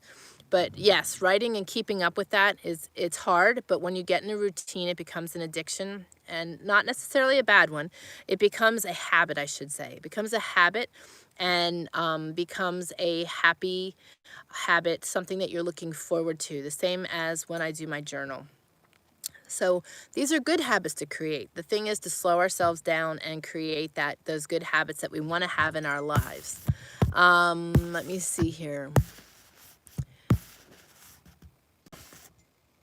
But yes, writing and keeping up with that it's hard, but when you get in a routine, it becomes an addiction, and not necessarily a bad one. It becomes a habit, I should say. It becomes a habit, and becomes a happy habit, something that you're looking forward to, the same as when I do my journal. So these are good habits to create. The thing is to slow ourselves down and create those good habits that we want to have in our lives. Let me see here.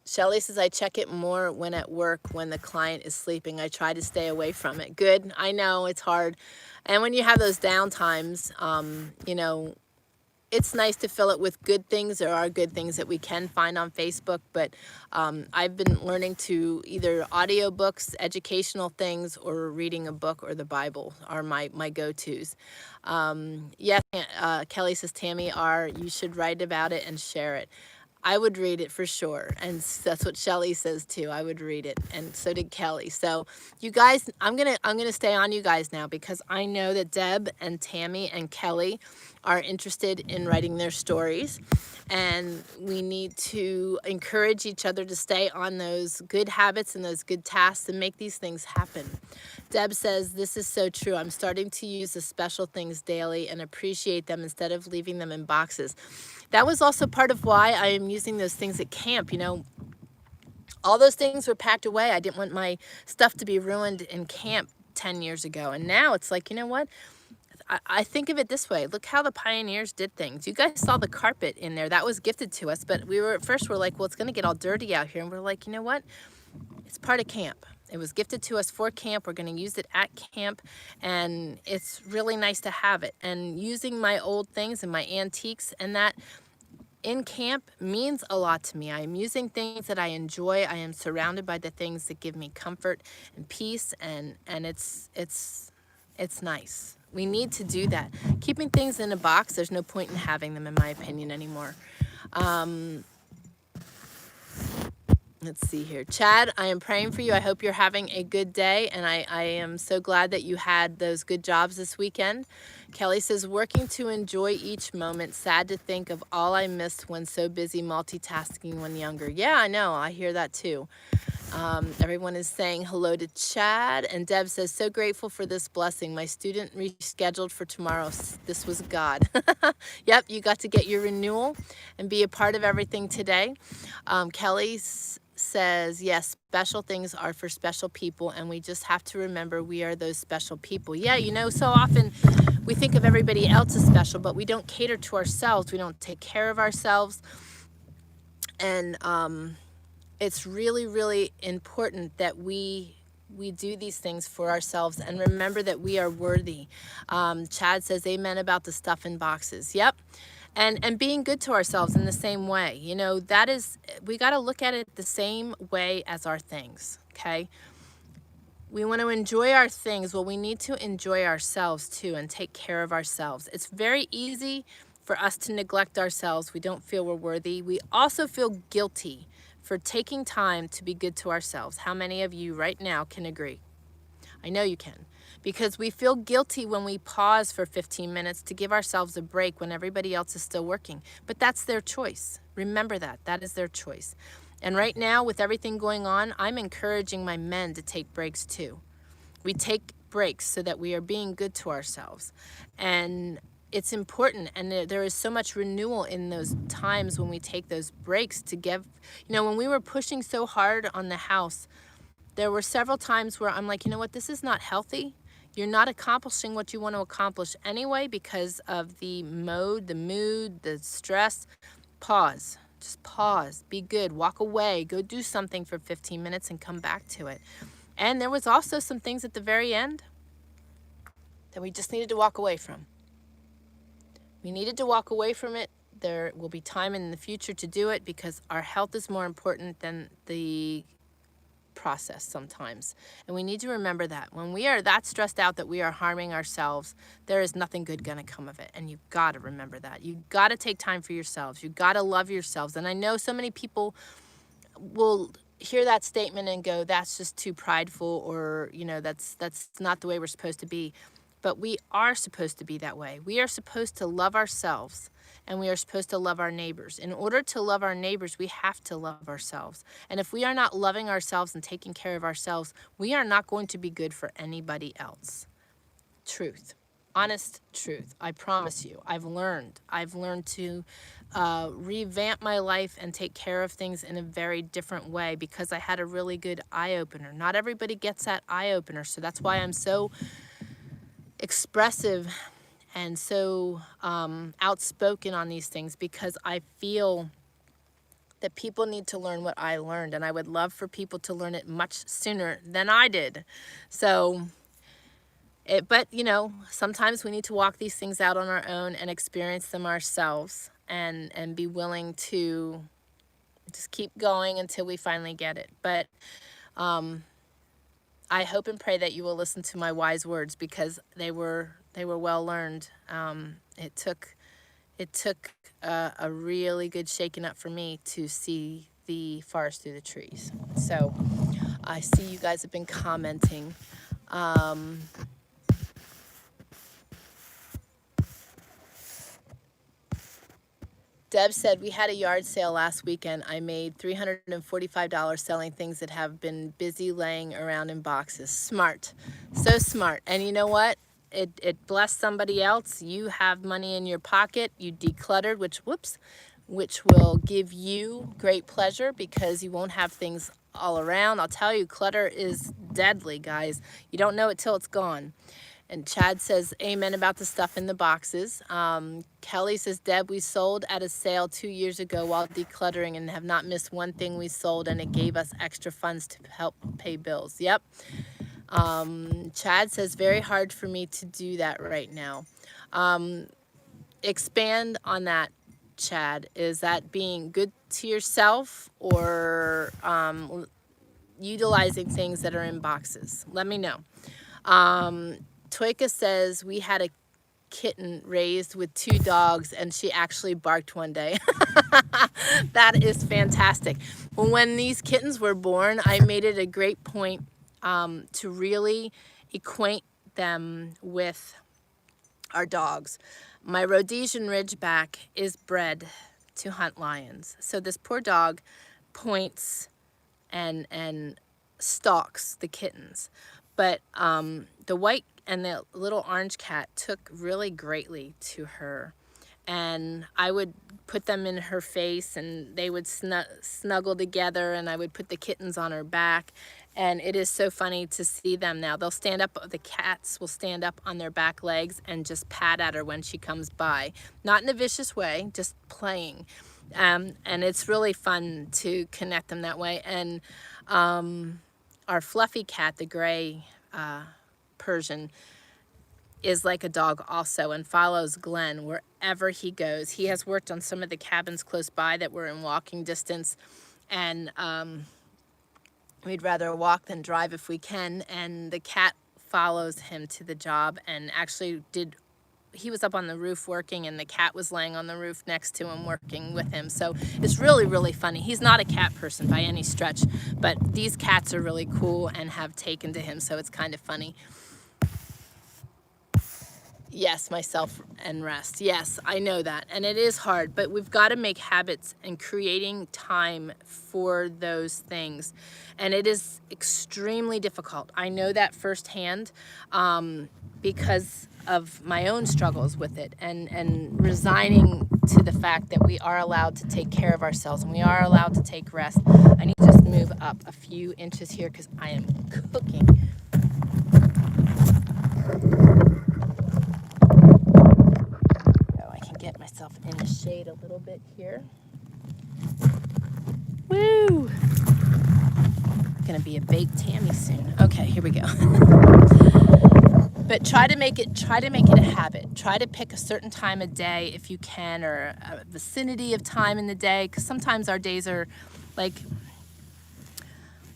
Shelly says, I check it more when at work, when the client is sleeping. I try to stay away from it. Good. I know it's hard. And when you have those down times, you know, it's nice to fill it with good things. There are good things that we can find on Facebook, but I've been learning to either audiobooks, educational things, or reading a book or the Bible are my go-tos. Yes, Kelly says, Tammy, you should write about it and share it. I would read it for sure. And that's what Shelly says too. I would read it. And so did Kelly. So you guys, I'm going to stay on you guys now, because I know that Deb and Tammy and Kelly are interested in writing their stories, and we need to encourage each other to stay on those good habits and those good tasks and make these things happen. Deb says, this is so true. I'm starting to use the special things daily and appreciate them instead of leaving them in boxes. That was also part of why I am using those things at camp. You know, all those things were packed away. I didn't want my stuff to be ruined in camp 10 years ago. And now it's like, you know what? I think of it this way. Look how the pioneers did things. You guys saw the carpet in there. That was gifted to us. But at first we're like, well, it's going to get all dirty out here. And we're like, you know what? It's part of camp. It was gifted to us for camp. We're going to use it at camp. And it's really nice to have it. And using my old things and my antiques and that in camp means a lot to me. I am using things that I enjoy. I am surrounded by the things that give me comfort and peace. And it's nice. We need to do that. Keeping things in a box, there's no point in having them, in my opinion, anymore. Let's see here. Chad, I am praying for you. I hope you're having a good day, and I am so glad that you had those good jobs this weekend. Kelly says, working to enjoy each moment. Sad to think of all I missed when so busy multitasking when younger. Yeah, I know. I hear that too. Everyone is saying hello to Chad. And Deb says, so grateful for this blessing. My student rescheduled for tomorrow. This was God. Yep, you got to get your renewal and be a part of everything today. Kelly says, yes, special things are for special people, and we just have to remember we are those special people. Yeah, you know, so often we think of everybody else as special, but we don't cater to ourselves. We don't take care of ourselves. And it's really, really important that we do these things for ourselves and remember that we are worthy. Chad says, amen about the stuff in boxes. Yep. And being good to ourselves in the same way. You know, we got to look at it the same way as our things, okay? We want to enjoy our things. Well, we need to enjoy ourselves too and take care of ourselves. It's very easy for us to neglect ourselves. We don't feel we're worthy. We also feel guilty for taking time to be good to ourselves. How many of you right now can agree? I know you can. Because we feel guilty when we pause for 15 minutes to give ourselves a break when everybody else is still working. But that's their choice. Remember that. That is their choice. And right now, with everything going on, I'm encouraging my men to take breaks too. We take breaks so that we are being good to ourselves. And it's important, and there is so much renewal in those times when we take those breaks to give. You know, when we were pushing so hard on the house, there were several times where I'm like, you know what, this is not healthy. You're not accomplishing what you want to accomplish anyway because of the mode, the mood, the stress. Pause. Just pause. Be good. Walk away. Go do something for 15 minutes and come back to it. And there was also some things at the very end that we just needed to walk away from. We needed to walk away from it. There will be time in the future to do it because our health is more important than the process sometimes. And we need to remember that when we are that stressed out that we are harming ourselves, there is nothing good going to come of it. And you've got to remember that. You've got to take time for yourselves. You've got to love yourselves. And I know so many people will hear that statement and go, that's just too prideful, or, you know, that's not the way we're supposed to be. But we are supposed to be that way. We are supposed to love ourselves, and we are supposed to love our neighbors. In order to love our neighbors, we have to love ourselves. And if we are not loving ourselves and taking care of ourselves, we are not going to be good for anybody else. Truth. Honest truth. I promise you. I've learned to revamp my life and take care of things in a very different way because I had a really good eye-opener. Not everybody gets that eye-opener, so that's why I'm so expressive and so outspoken on these things, because I feel that people need to learn what I learned, and I would love for people to learn it much sooner than I did. So, but you know, sometimes we need to walk these things out on our own and experience them ourselves, and be willing to just keep going until we finally get it. But I hope and pray that you will listen to my wise words, because they were well learned. It took a really good shaking up for me to see the forest through the trees. So I see you guys have been commenting. Deb said, we had a yard sale last weekend. I made $345 selling things that have been busy laying around in boxes. Smart. So smart. And you know what? It blessed somebody else. You have money in your pocket. You decluttered, which will give you great pleasure because you won't have things all around. I'll tell you, clutter is deadly, guys. You don't know it till it's gone. And Chad says, amen about the stuff in the boxes. Kelly says, Deb, we sold at a sale 2 years ago while decluttering and have not missed one thing we sold, and it gave us extra funds to help pay bills. Yep. Chad says, very hard for me to do that right now. Expand on that, Chad. Is that being good to yourself, or utilizing things that are in boxes? Let me know. Toika says, we had a kitten raised with 2 dogs and she actually barked one day. That is fantastic. When these kittens were born, I made it a great point to really acquaint them with our dogs. My Rhodesian Ridgeback is bred to hunt lions. So this poor dog points and stalks the kittens. But the white and the little orange cat took really greatly to her. And I would put them in her face and they would snuggle together, and I would put the kittens on her back. And it is so funny to see them now. They'll stand up, the cats will stand up on their back legs and just pat at her when she comes by. Not in a vicious way, just playing. And it's really fun to connect them that way. And our fluffy cat, the gray Persian, is like a dog also and follows Glenn wherever he goes. He has worked on some of the cabins close by that were in walking distance, and we'd rather walk than drive if we can, and the cat follows him to the job and actually did he was up on the roof working, and the cat was laying on the roof next to him working with him. So it's really, really funny. He's not a cat person by any stretch, but these cats are really cool and have taken to him, so it's kind of funny. Yes, myself and rest. Yes, I know that. And it is hard, but we've got to make habits and creating time for those things. And it is extremely difficult. I know that firsthand because of my own struggles with it, and resigning to the fact that we are allowed to take care of ourselves and we are allowed to take rest. I need to just move up a few inches here because I am cooking. Get myself in the shade a little bit here. Woo! Gonna be a baked Tammy soon. Okay, here we go. But try to make it a habit. Try to pick a certain time of day if you can, or a vicinity of time in the day, because sometimes our days are like,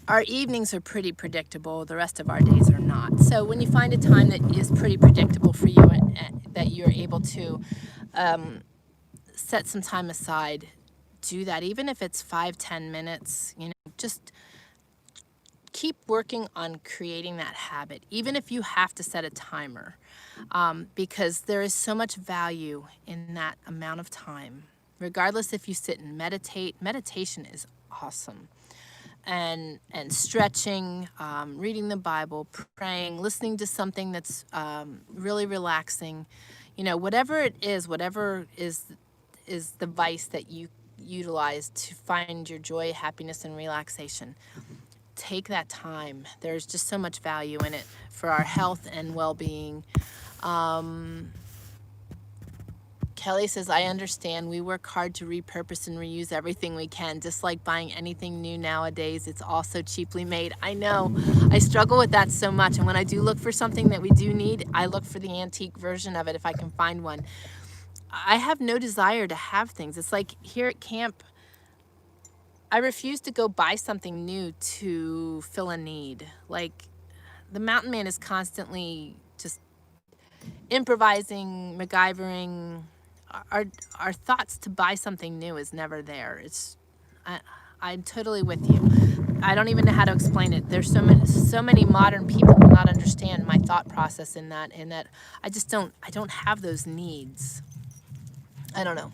our evenings are pretty predictable, the rest of our days are not. So when you find a time that is pretty predictable for you and that you're able to set some time aside, do that. Even if it's 5-10 minutes, just keep working on creating that habit, even if you have to set a timer, because there is so much value in that amount of time. Regardless if you sit and meditate, meditation is awesome. And stretching, reading the Bible, praying, listening to something that's really relaxing, whatever it is, whatever is the vice that you utilize to find your joy, happiness, and relaxation. Take that time. There's just so much value in it for our health and well-being. Kelly says, I understand. We work hard to repurpose and reuse everything we can, just like buying anything new nowadays. It's all so cheaply made. I know. I struggle with that so much. And when I do look for something that we do need, I look for the antique version of it if I can find one. I have no desire to have things. It's like here at camp, I refuse to go buy something new to fill a need. Like, the mountain man is constantly just improvising, MacGyvering. Our thoughts to buy something new is never there. I'm totally with you. I don't even know how to explain it. There's so many modern people will not understand my thought process in that I don't have those needs. I don't know.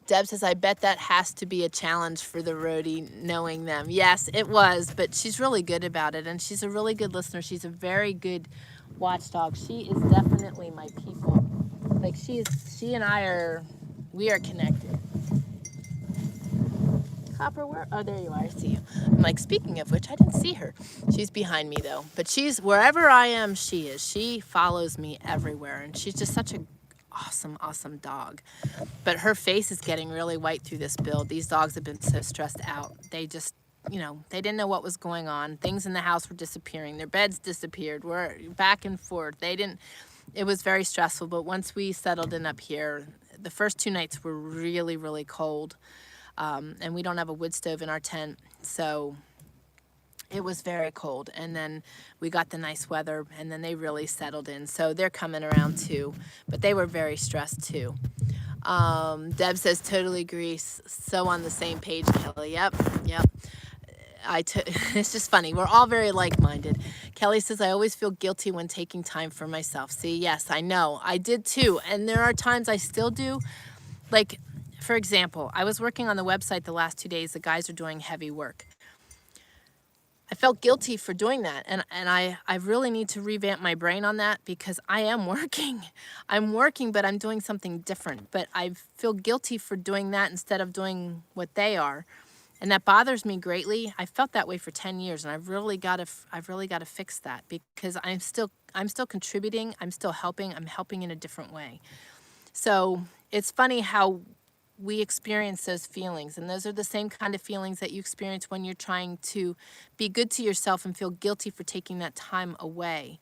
Deb says, I bet that has to be a challenge for the roadie, knowing them. Yes, it was, but she's really good about it, and she's a really good listener. She's a very good watchdog. She is definitely my people. Like, she and I we are connected. Copper, where? Oh, there you are. I see you. I'm like, speaking of which, I didn't see her. She's behind me, though. But she's, wherever I am, she is. She follows me everywhere, and she's just such a awesome dog. But her face is getting really white through this build. These dogs have been so stressed out. They just, they didn't know what was going on. Things in the house were disappearing. Their beds disappeared. We're back and forth. It was very stressful. But once we settled in up here, the first 2 nights were really, really cold. And we don't have a wood stove in our tent. So it was very cold, and then we got the nice weather, and then they really settled in. So they're coming around too, but they were very stressed too. Deb says, totally agree. So on the same page, Kelly. Yep. It's just funny. We're all very like-minded. Kelly says, I always feel guilty when taking time for myself. See, yes, I know. I did too. And there are times I still do. Like, for example, I was working on the website the last 2 days. The guys are doing heavy work. I felt guilty for doing that, and I really need to revamp my brain on that, because I am working. I'm working, but I'm doing something different. But I feel guilty for doing that instead of doing what they are, and that bothers me greatly. I felt that way for 10 years, and I've really got to fix that, because I'm still contributing. I'm still helping. I'm helping in a different way. So it's funny how we experience those feelings, and those are the same kind of feelings that you experience when you're trying to be good to yourself and feel guilty for taking that time away.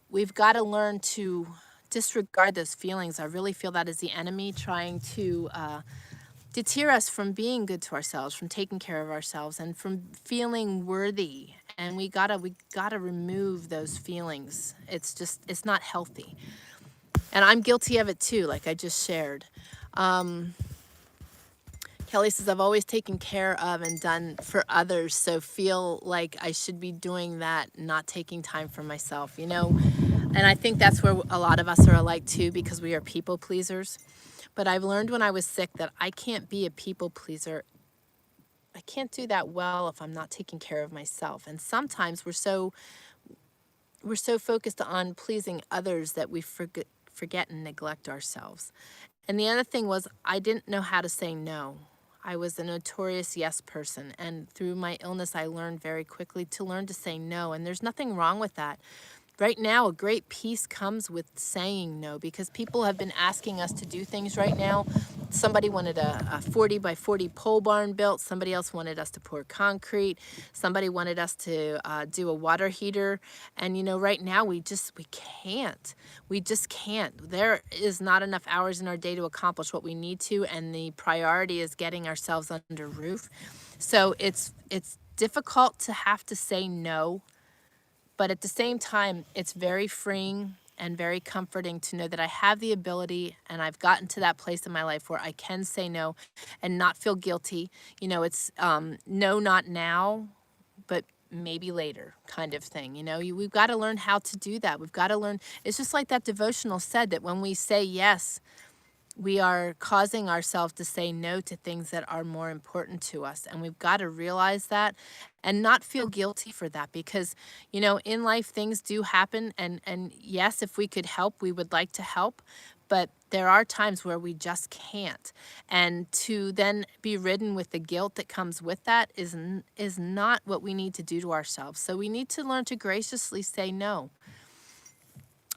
We've got to learn to disregard those feelings. I really feel that is the enemy trying to deter us from being good to ourselves, from taking care of ourselves, and from feeling worthy and we gotta remove those feelings. It's not healthy. And I'm guilty of it too, like I just shared. Kelly says, I've always taken care of and done for others, so feel like I should be doing that, not taking time for myself, you know? And I think that's where a lot of us are alike too, because we are people pleasers. But I've learned when I was sick that I can't be a people pleaser. I can't do that well if I'm not taking care of myself. And sometimes we're so focused on pleasing others that we forget and neglect ourselves. And the other thing was, I didn't know how to say no. I was a notorious yes person, and through my illness I learned very quickly to learn to say no, and there's nothing wrong with that. Right now, a great peace comes with saying no, because people have been asking us to do things right now. Somebody wanted a 40 by 40 pole barn built. Somebody else wanted us to pour concrete. Somebody wanted us to do a water heater. And you know, right now we can't. We just can't. There is not enough hours in our day to accomplish what we need to, and the priority is getting ourselves under roof. So it's difficult to have to say no. But at the same time, it's very freeing and very comforting to know that I have the ability, and I've gotten to that place in my life where I can say no and not feel guilty. You know, it's no, not now, but maybe later kind of thing. You know, we've got to learn how to do that. We've got to learn. It's just like that devotional said, that when we say yes, we are causing ourselves to say no to things that are more important to us. And we've got to realize that and not feel guilty for that, because, you know, in life things do happen. And yes, if we could help, we would like to help. But there are times where we just can't. And to then be ridden with the guilt that comes with that is not what we need to do to ourselves. So we need to learn to graciously say no,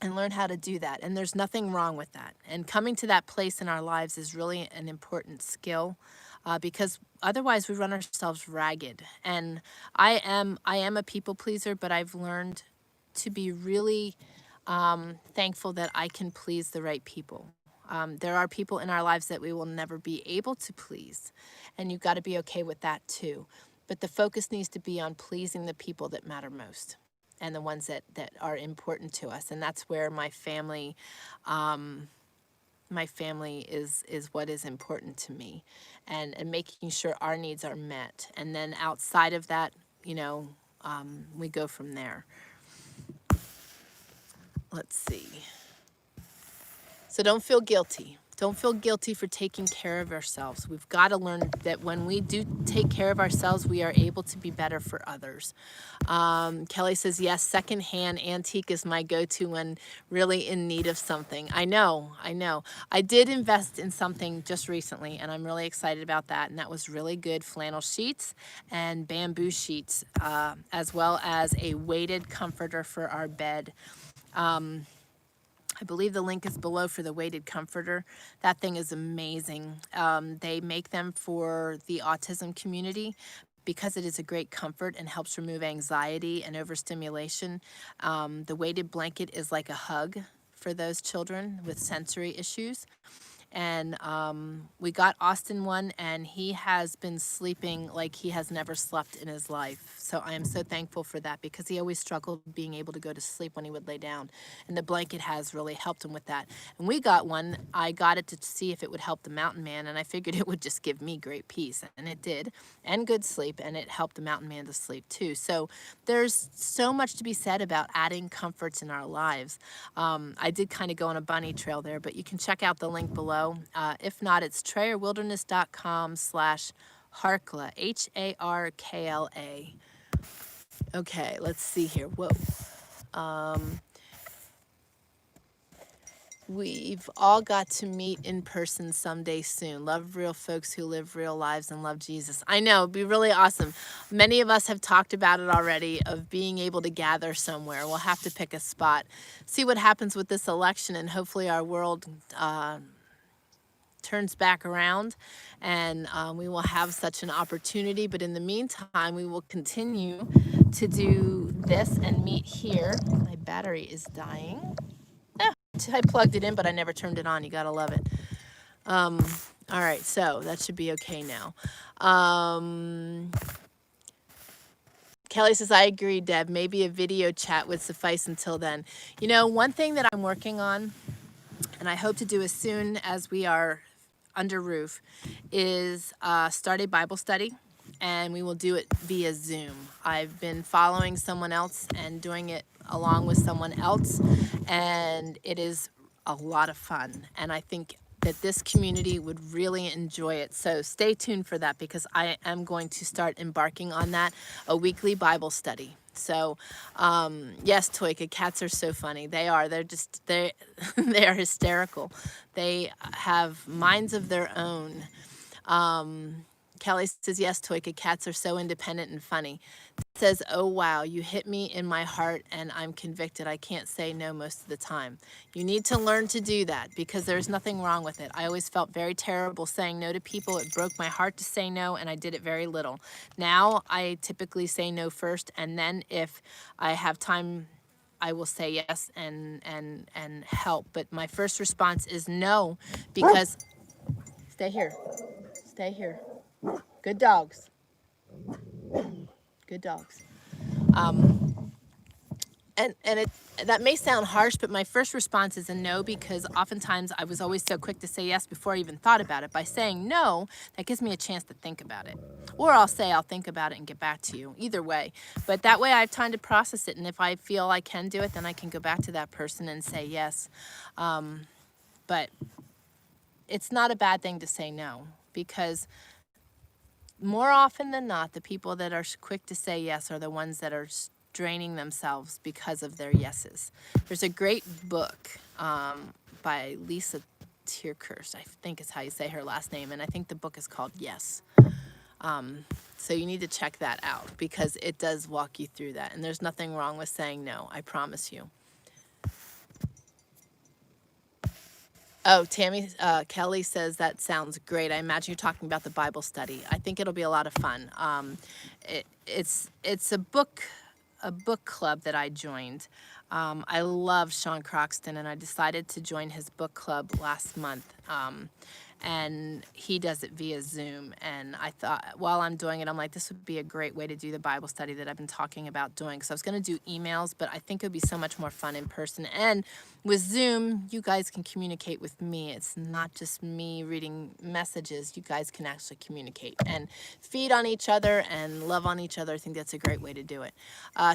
and learn how to do that. And there's nothing wrong with that. And coming to that place in our lives is really an important skill, because otherwise we run ourselves ragged. And I am a people pleaser, but I've learned to be really thankful that I can please the right people. There are people in our lives that we will never be able to please, and you've got to be okay with that too. But the focus needs to be on pleasing the people that matter most, and the ones that are important to us. And that's where my family is what is important to me, and making sure our needs are met. And then outside of that, you know, we go from there. Let's see. So don't feel guilty. Don't feel guilty for taking care of ourselves. We've got to learn that when we do take care of ourselves, we are able to be better for others. Kelly says, yes, secondhand antique is my go-to when really in need of something. I know. I did invest in something just recently, and I'm really excited about that. And that was really good flannel sheets and bamboo sheets, as well as a weighted comforter for our bed. I believe the link is below for the weighted comforter. That thing is amazing. They make them for the autism community because it is a great comfort and helps remove anxiety and overstimulation. The weighted blanket is like a hug for those children with sensory issues. And we got Austin one, and he has been sleeping like he has never slept in his life. So I am so thankful for that, because he always struggled being able to go to sleep when he would lay down. And the blanket has really helped him with that. And we got one. I got it to see if it would help the mountain man, and I figured it would just give me great peace. And it did, and good sleep, and it helped the mountain man to sleep too. So there's so much to be said about adding comforts in our lives. I did kind of go on a bunny trail there, but you can check out the link below. If not, it's trayerwilderness.com/Harkla, Harkla. Okay, let's see here. Whoa. We've all got to meet in person someday soon. Love real folks who live real lives and love Jesus. I know, it'd be really awesome. Many of us have talked about it already, of being able to gather somewhere. We'll have to pick a spot, see what happens with this election, and hopefully our world turns back around, and we will have such an opportunity. But in the meantime, we will continue to do this and meet here. My battery is dying. I plugged it in, but I never turned it on. You gotta love it. All right, so that should be okay now. Kelly says, I agree, Deb. Maybe a video chat would suffice until then. You know, one thing that I'm working on, and I hope to do as soon as we are under roof, is start a Bible study, and we will do it via Zoom. I've been following someone else and doing it along with someone else, and it is a lot of fun. And I think that this community would really enjoy it. So stay tuned for that, because I am going to start embarking on that, a weekly Bible study. So, yes, Toyka, cats are so funny. They are. They they are hysterical. They have minds of their own. Kelly says, yes, Toyka, cats are so independent and funny. Says, oh, wow, you hit me in my heart and I'm convicted. I can't say no most of the time. You need to learn to do that, because there's nothing wrong with it. I always felt very terrible saying no to people. It broke my heart to say no, and I did it very little. Now I typically say no first, and then if I have time, I will say yes and help. But my first response is no, because stay here. Stay here. Good dogs. Good dogs. And that may sound harsh, but my first response is a no, because oftentimes I was always so quick to say yes before I even thought about it. By saying no, that gives me a chance to think about it. Or I'll say I'll think about it and get back to you. Either way. But that way I have time to process it, and if I feel I can do it, then I can go back to that person and say yes. But it's not a bad thing to say no, because more often than not, the people that are quick to say yes are the ones that are draining themselves because of their yeses. There's a great book by Lisa Tierkirch, I think is how you say her last name, and I think the book is called Yes. So you need to check that out, because it does walk you through that, and there's nothing wrong with saying no, I promise you. Oh, Kelly says that sounds great. I imagine you're talking about the Bible study. I think it'll be a lot of fun. It's a book club that I joined. I love Sean Croxton, and I decided to join his book club last month. And he does it via Zoom. And I thought, while I'm doing it, I'm like, this would be a great way to do the Bible study that I've been talking about doing. So I was going to do emails, but I think it would be so much more fun in person. And with Zoom, you guys can communicate with me. It's not just me reading messages. You guys can actually communicate and feed on each other and love on each other. I think that's a great way to do it.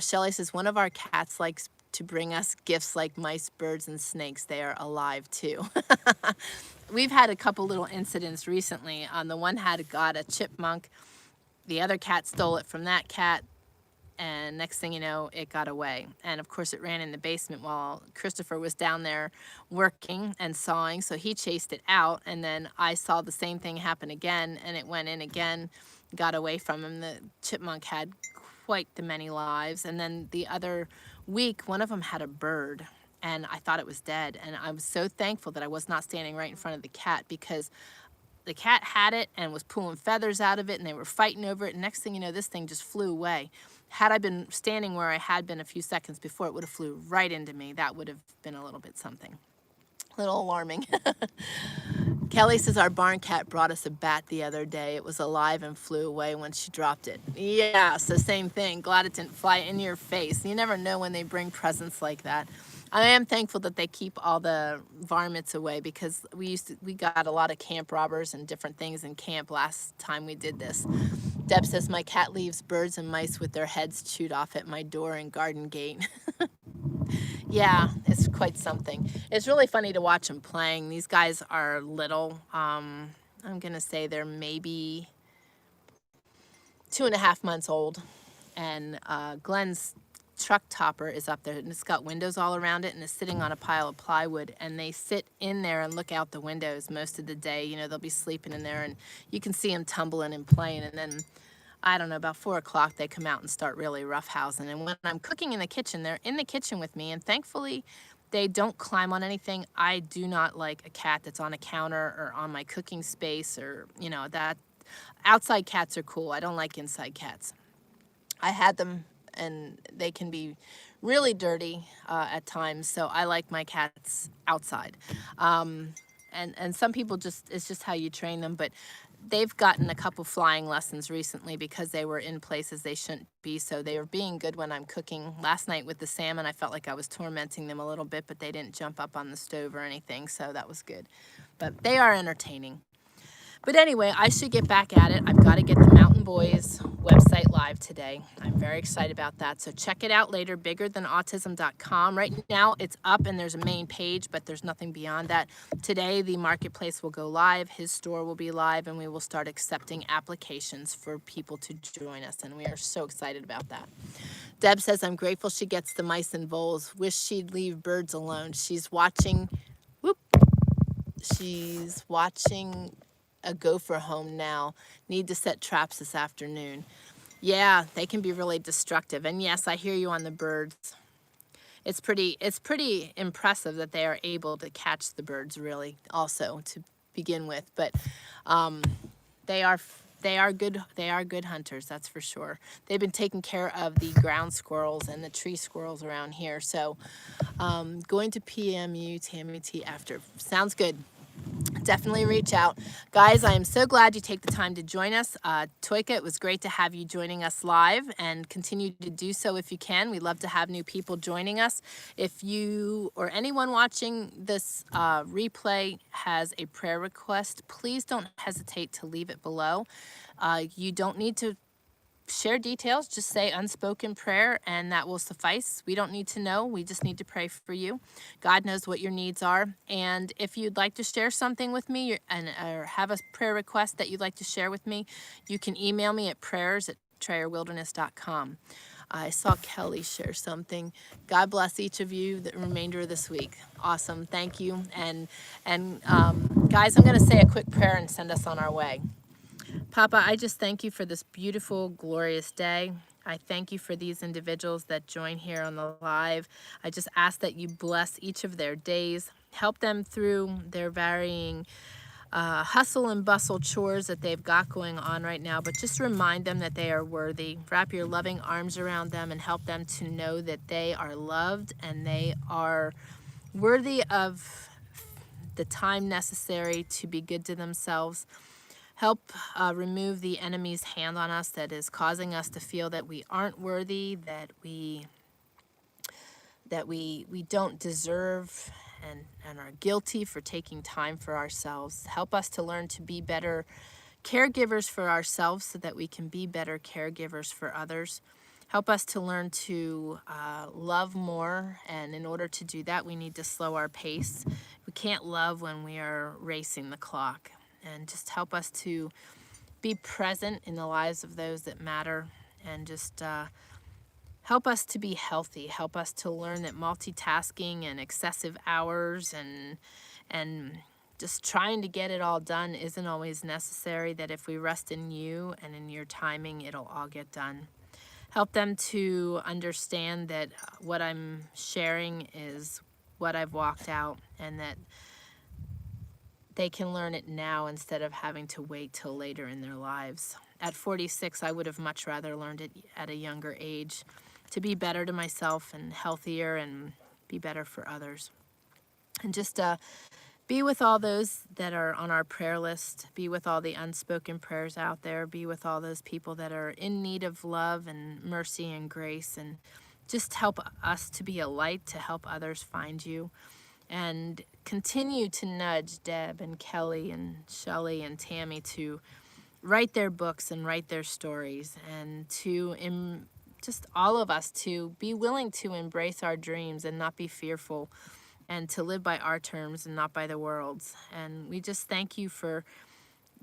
Shelley says, one of our cats likes to bring us gifts like mice, birds, and snakes. They are alive too. We've had a couple little incidents recently. The one got a chipmunk. The other cat stole it from that cat, and next thing you know, it got away. And of course, it ran in the basement while Christopher was down there working and sawing, so he chased it out, and then I saw the same thing happen again, and it went in again, got away from him. The chipmunk had quite the many lives. And then the other week, one of them had a bird, and I thought it was dead. And I was so thankful that I was not standing right in front of the cat, because the cat had it and was pulling feathers out of it, and they were fighting over it. And next thing you know, this thing just flew away. Had I been standing where I had been a few seconds before, it would have flew right into me. That would have been a little bit something. A little alarming. Kelly says, our barn cat brought us a bat the other day. It was alive and flew away when she dropped it. Yeah, it's the same thing. Glad it didn't fly in your face. You never know when they bring presents like that. I am thankful that they keep all the varmints away, because we got a lot of camp robbers and different things in camp last time we did this. Deb says, my cat leaves birds and mice with their heads chewed off at my door and garden gate. Yeah, it's quite something. It's really funny to watch them playing. These guys are little. I'm going to say they're maybe 2.5 months old. And Glenn's truck topper is up there, and it's got windows all around it, and it's sitting on a pile of plywood, and they sit in there and look out the windows most of the day. You know, they'll be sleeping in there, and you can see them tumbling and playing, and then I don't know, about 4 o'clock, they come out and start really roughhousing. And when I'm cooking in the kitchen, they're in the kitchen with me, and thankfully they don't climb on anything. I do not like a cat that's on a counter or on my cooking space, or, you know, that. Outside cats are cool. I don't like inside cats. I had them, and they can be really dirty at times, so I like my cats outside. and some people just, it's just how you train them, but they've gotten a couple flying lessons recently because they were in places they shouldn't be, so they were being good when I'm cooking. Last night with the salmon, I felt like I was tormenting them a little bit, but they didn't jump up on the stove or anything, so that was good. But they are entertaining. But anyway, I should get back at it. I've got to get the Mountain Boys website live today. I'm very excited about that. So check it out later, biggerthanautism.com. Right now it's up and there's a main page, but there's nothing beyond that. Today, the marketplace will go live. His store will be live, and we will start accepting applications for people to join us. And we are so excited about that. Deb says, I'm grateful she gets the mice and voles. Wish she'd leave birds alone. She's watching, whoop, she's watching a gopher home now. Need to set traps this afternoon. Yeah, they can be really destructive. And yes, I hear you on the birds. It's pretty impressive that they are able to catch the birds, really, also to begin with. But they are good hunters, that's for sure. They've been taking care of the ground squirrels and the tree squirrels around here. So going to PMU Tammy T after. Sounds good. Definitely reach out. Guys, I am so glad you take the time to join us. Toika, it was great to have you joining us live, and continue to do so if you can. We love to have new people joining us. If you or anyone watching this replay has a prayer request, please don't hesitate to leave it below. You don't need to share details, just say unspoken prayer, and that will suffice. We don't need to know, we just need to pray for you. God knows what your needs are. And if you'd like to share something with me or have a prayer request that you'd like to share with me, you can email me at prayers@trayerwilderness.com. I saw Kelly share something. God bless each of you the remainder of this week. Awesome, thank you. And guys, I'm gonna say a quick prayer and send us on our way. Papa, I just thank you for this beautiful, glorious day. I thank you for these individuals that join here on the live. I just ask that you bless each of their days, help them through their varying hustle and bustle chores that they've got going on right now, but just remind them that they are worthy. Wrap your loving arms around them and help them to know that they are loved and they are worthy of the time necessary to be good to themselves. Help remove the enemy's hand on us that is causing us to feel that we aren't worthy, that we don't deserve, and are guilty for taking time for ourselves. Help us to learn to be better caregivers for ourselves so that we can be better caregivers for others. Help us to learn to love more, and in order to do that, we need to slow our pace. We can't love when we are racing the clock. And just help us to be present in the lives of those that matter, and just help us to be healthy. Help us to learn that multitasking and excessive hours and just trying to get it all done isn't always necessary, that if we rest in you and in your timing, it'll all get done. Help them to understand that what I'm sharing is what I've walked out, and that they can learn it now instead of having to wait till later in their lives. At 46, I would have much rather learned it at a younger age to be better to myself and healthier and be better for others. And just be with all those that are on our prayer list. Be with all the unspoken prayers out there. Be with all those people that are in need of love and mercy and grace. And just help us to be a light to help others find you. And continue to nudge Deb and Kelly and Shelley and Tammy to write their books and write their stories, and to just all of us to be willing to embrace our dreams and not be fearful, and to live by our terms and not by the world's. And we just thank you for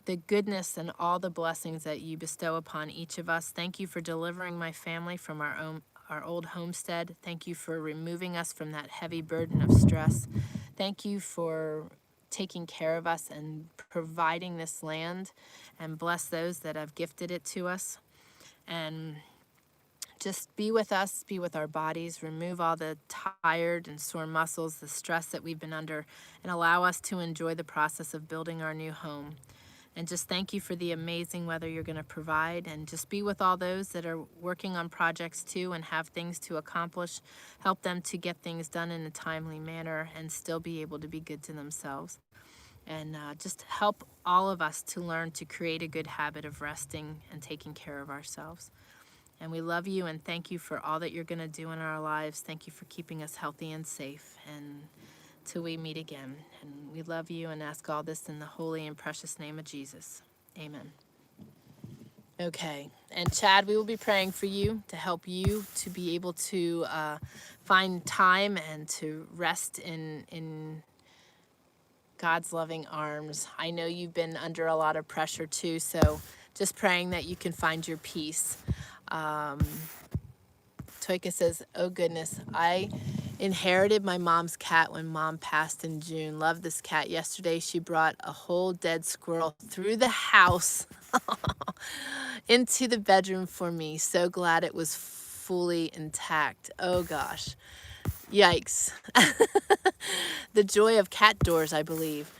the goodness and all the blessings that you bestow upon each of us. Thank you for delivering my family from our old homestead. Thank you for removing us from that heavy burden of stress. Thank you for taking care of us and providing this land, and bless those that have gifted it to us. And just be with us, be with our bodies, remove all the tired and sore muscles, the stress that we've been under, and allow us to enjoy the process of building our new home. And just thank you for the amazing weather you're going to provide, and just be with all those that are working on projects too and have things to accomplish. Help them to get things done in a timely manner and still be able to be good to themselves. and just help all of us to learn to create a good habit of resting and taking care of ourselves. And we love you and thank you for all that you're going to do in our lives. Thank you for keeping us healthy and safe. And till we meet again. And we love you and ask all this in the holy and precious name of Jesus. Amen. Okay. And Chad, we will be praying for you to help you to be able to find time and to rest in God's loving arms. I know you've been under a lot of pressure too, so just praying that you can find your peace. Toika says, oh goodness, I inherited my mom's cat when mom passed in June. Love this cat. Yesterday she brought a whole dead squirrel through the house into the bedroom for me. So glad it was fully intact. Oh gosh. Yikes. The joy of cat doors, I believe.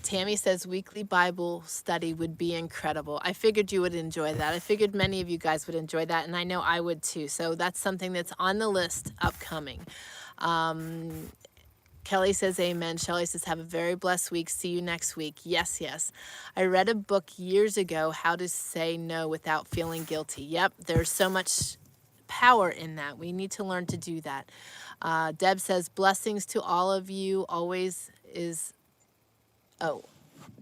Tammy says weekly Bible study would be incredible. I figured you would enjoy that. I figured many of you guys would enjoy that, and I know I would too. So that's something that's on the list upcoming. Kelly says amen. Shelley says have a very blessed week. See you next week. Yes, yes. I read a book years ago, How to Say No Without Feeling Guilty. Yep, there's so much power in that. We need to learn to do that. Deb says blessings to all of you. Always is... Oh,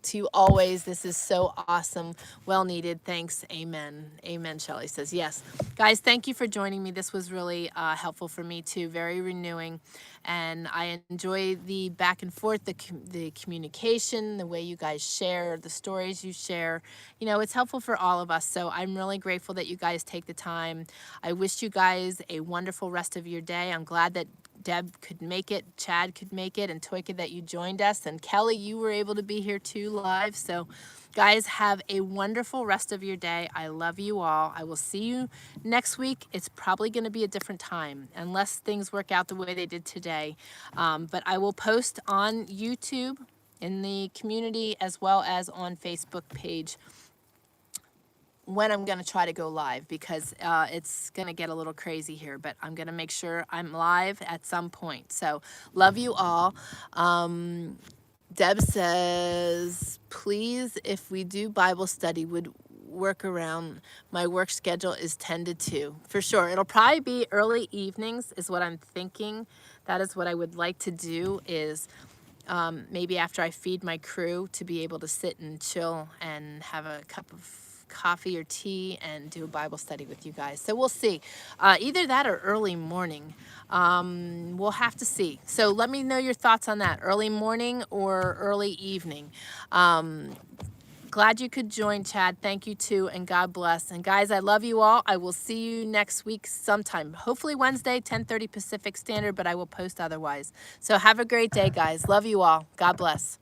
to you always. This is so awesome. Well needed. Thanks. Amen. Amen, Shelley says. Yes. Guys, thank you for joining me. This was really helpful for me too. Very renewing. And I enjoy the back and forth, the communication, the way you guys share, the stories you share. You know, it's helpful for all of us. So I'm really grateful that you guys take the time. I wish you guys a wonderful rest of your day. I'm glad that Deb could make it, Chad could make it, and Toika that you joined us, and Kelly, you were able to be here too live. So guys, have a wonderful rest of your day. I love you all. I will see you next week. It's probably going to be a different time unless things work out the way they did today. But I will post on YouTube in the community as well as on Facebook page when I'm going to try to go live, because it's going to get a little crazy here, but I'm going to make sure I'm live at some point. So love you all. Deb says, please, if we do Bible study, would work around my work schedule is 10 to 2. For sure. It'll probably be early evenings is what I'm thinking. That is what I would like to do, is maybe after I feed my crew, to be able to sit and chill and have a cup of coffee or tea and do a Bible study with you guys. So we'll see. Either that or early morning. We'll have to see. So let me know your thoughts on that. Early morning or early evening. Glad you could join, Chad. Thank you too, and God bless. And guys, I love you all. I will see you next week sometime. Hopefully Wednesday, 10:30 Pacific Standard, but I will post otherwise. So have a great day, guys. Love you all. God bless.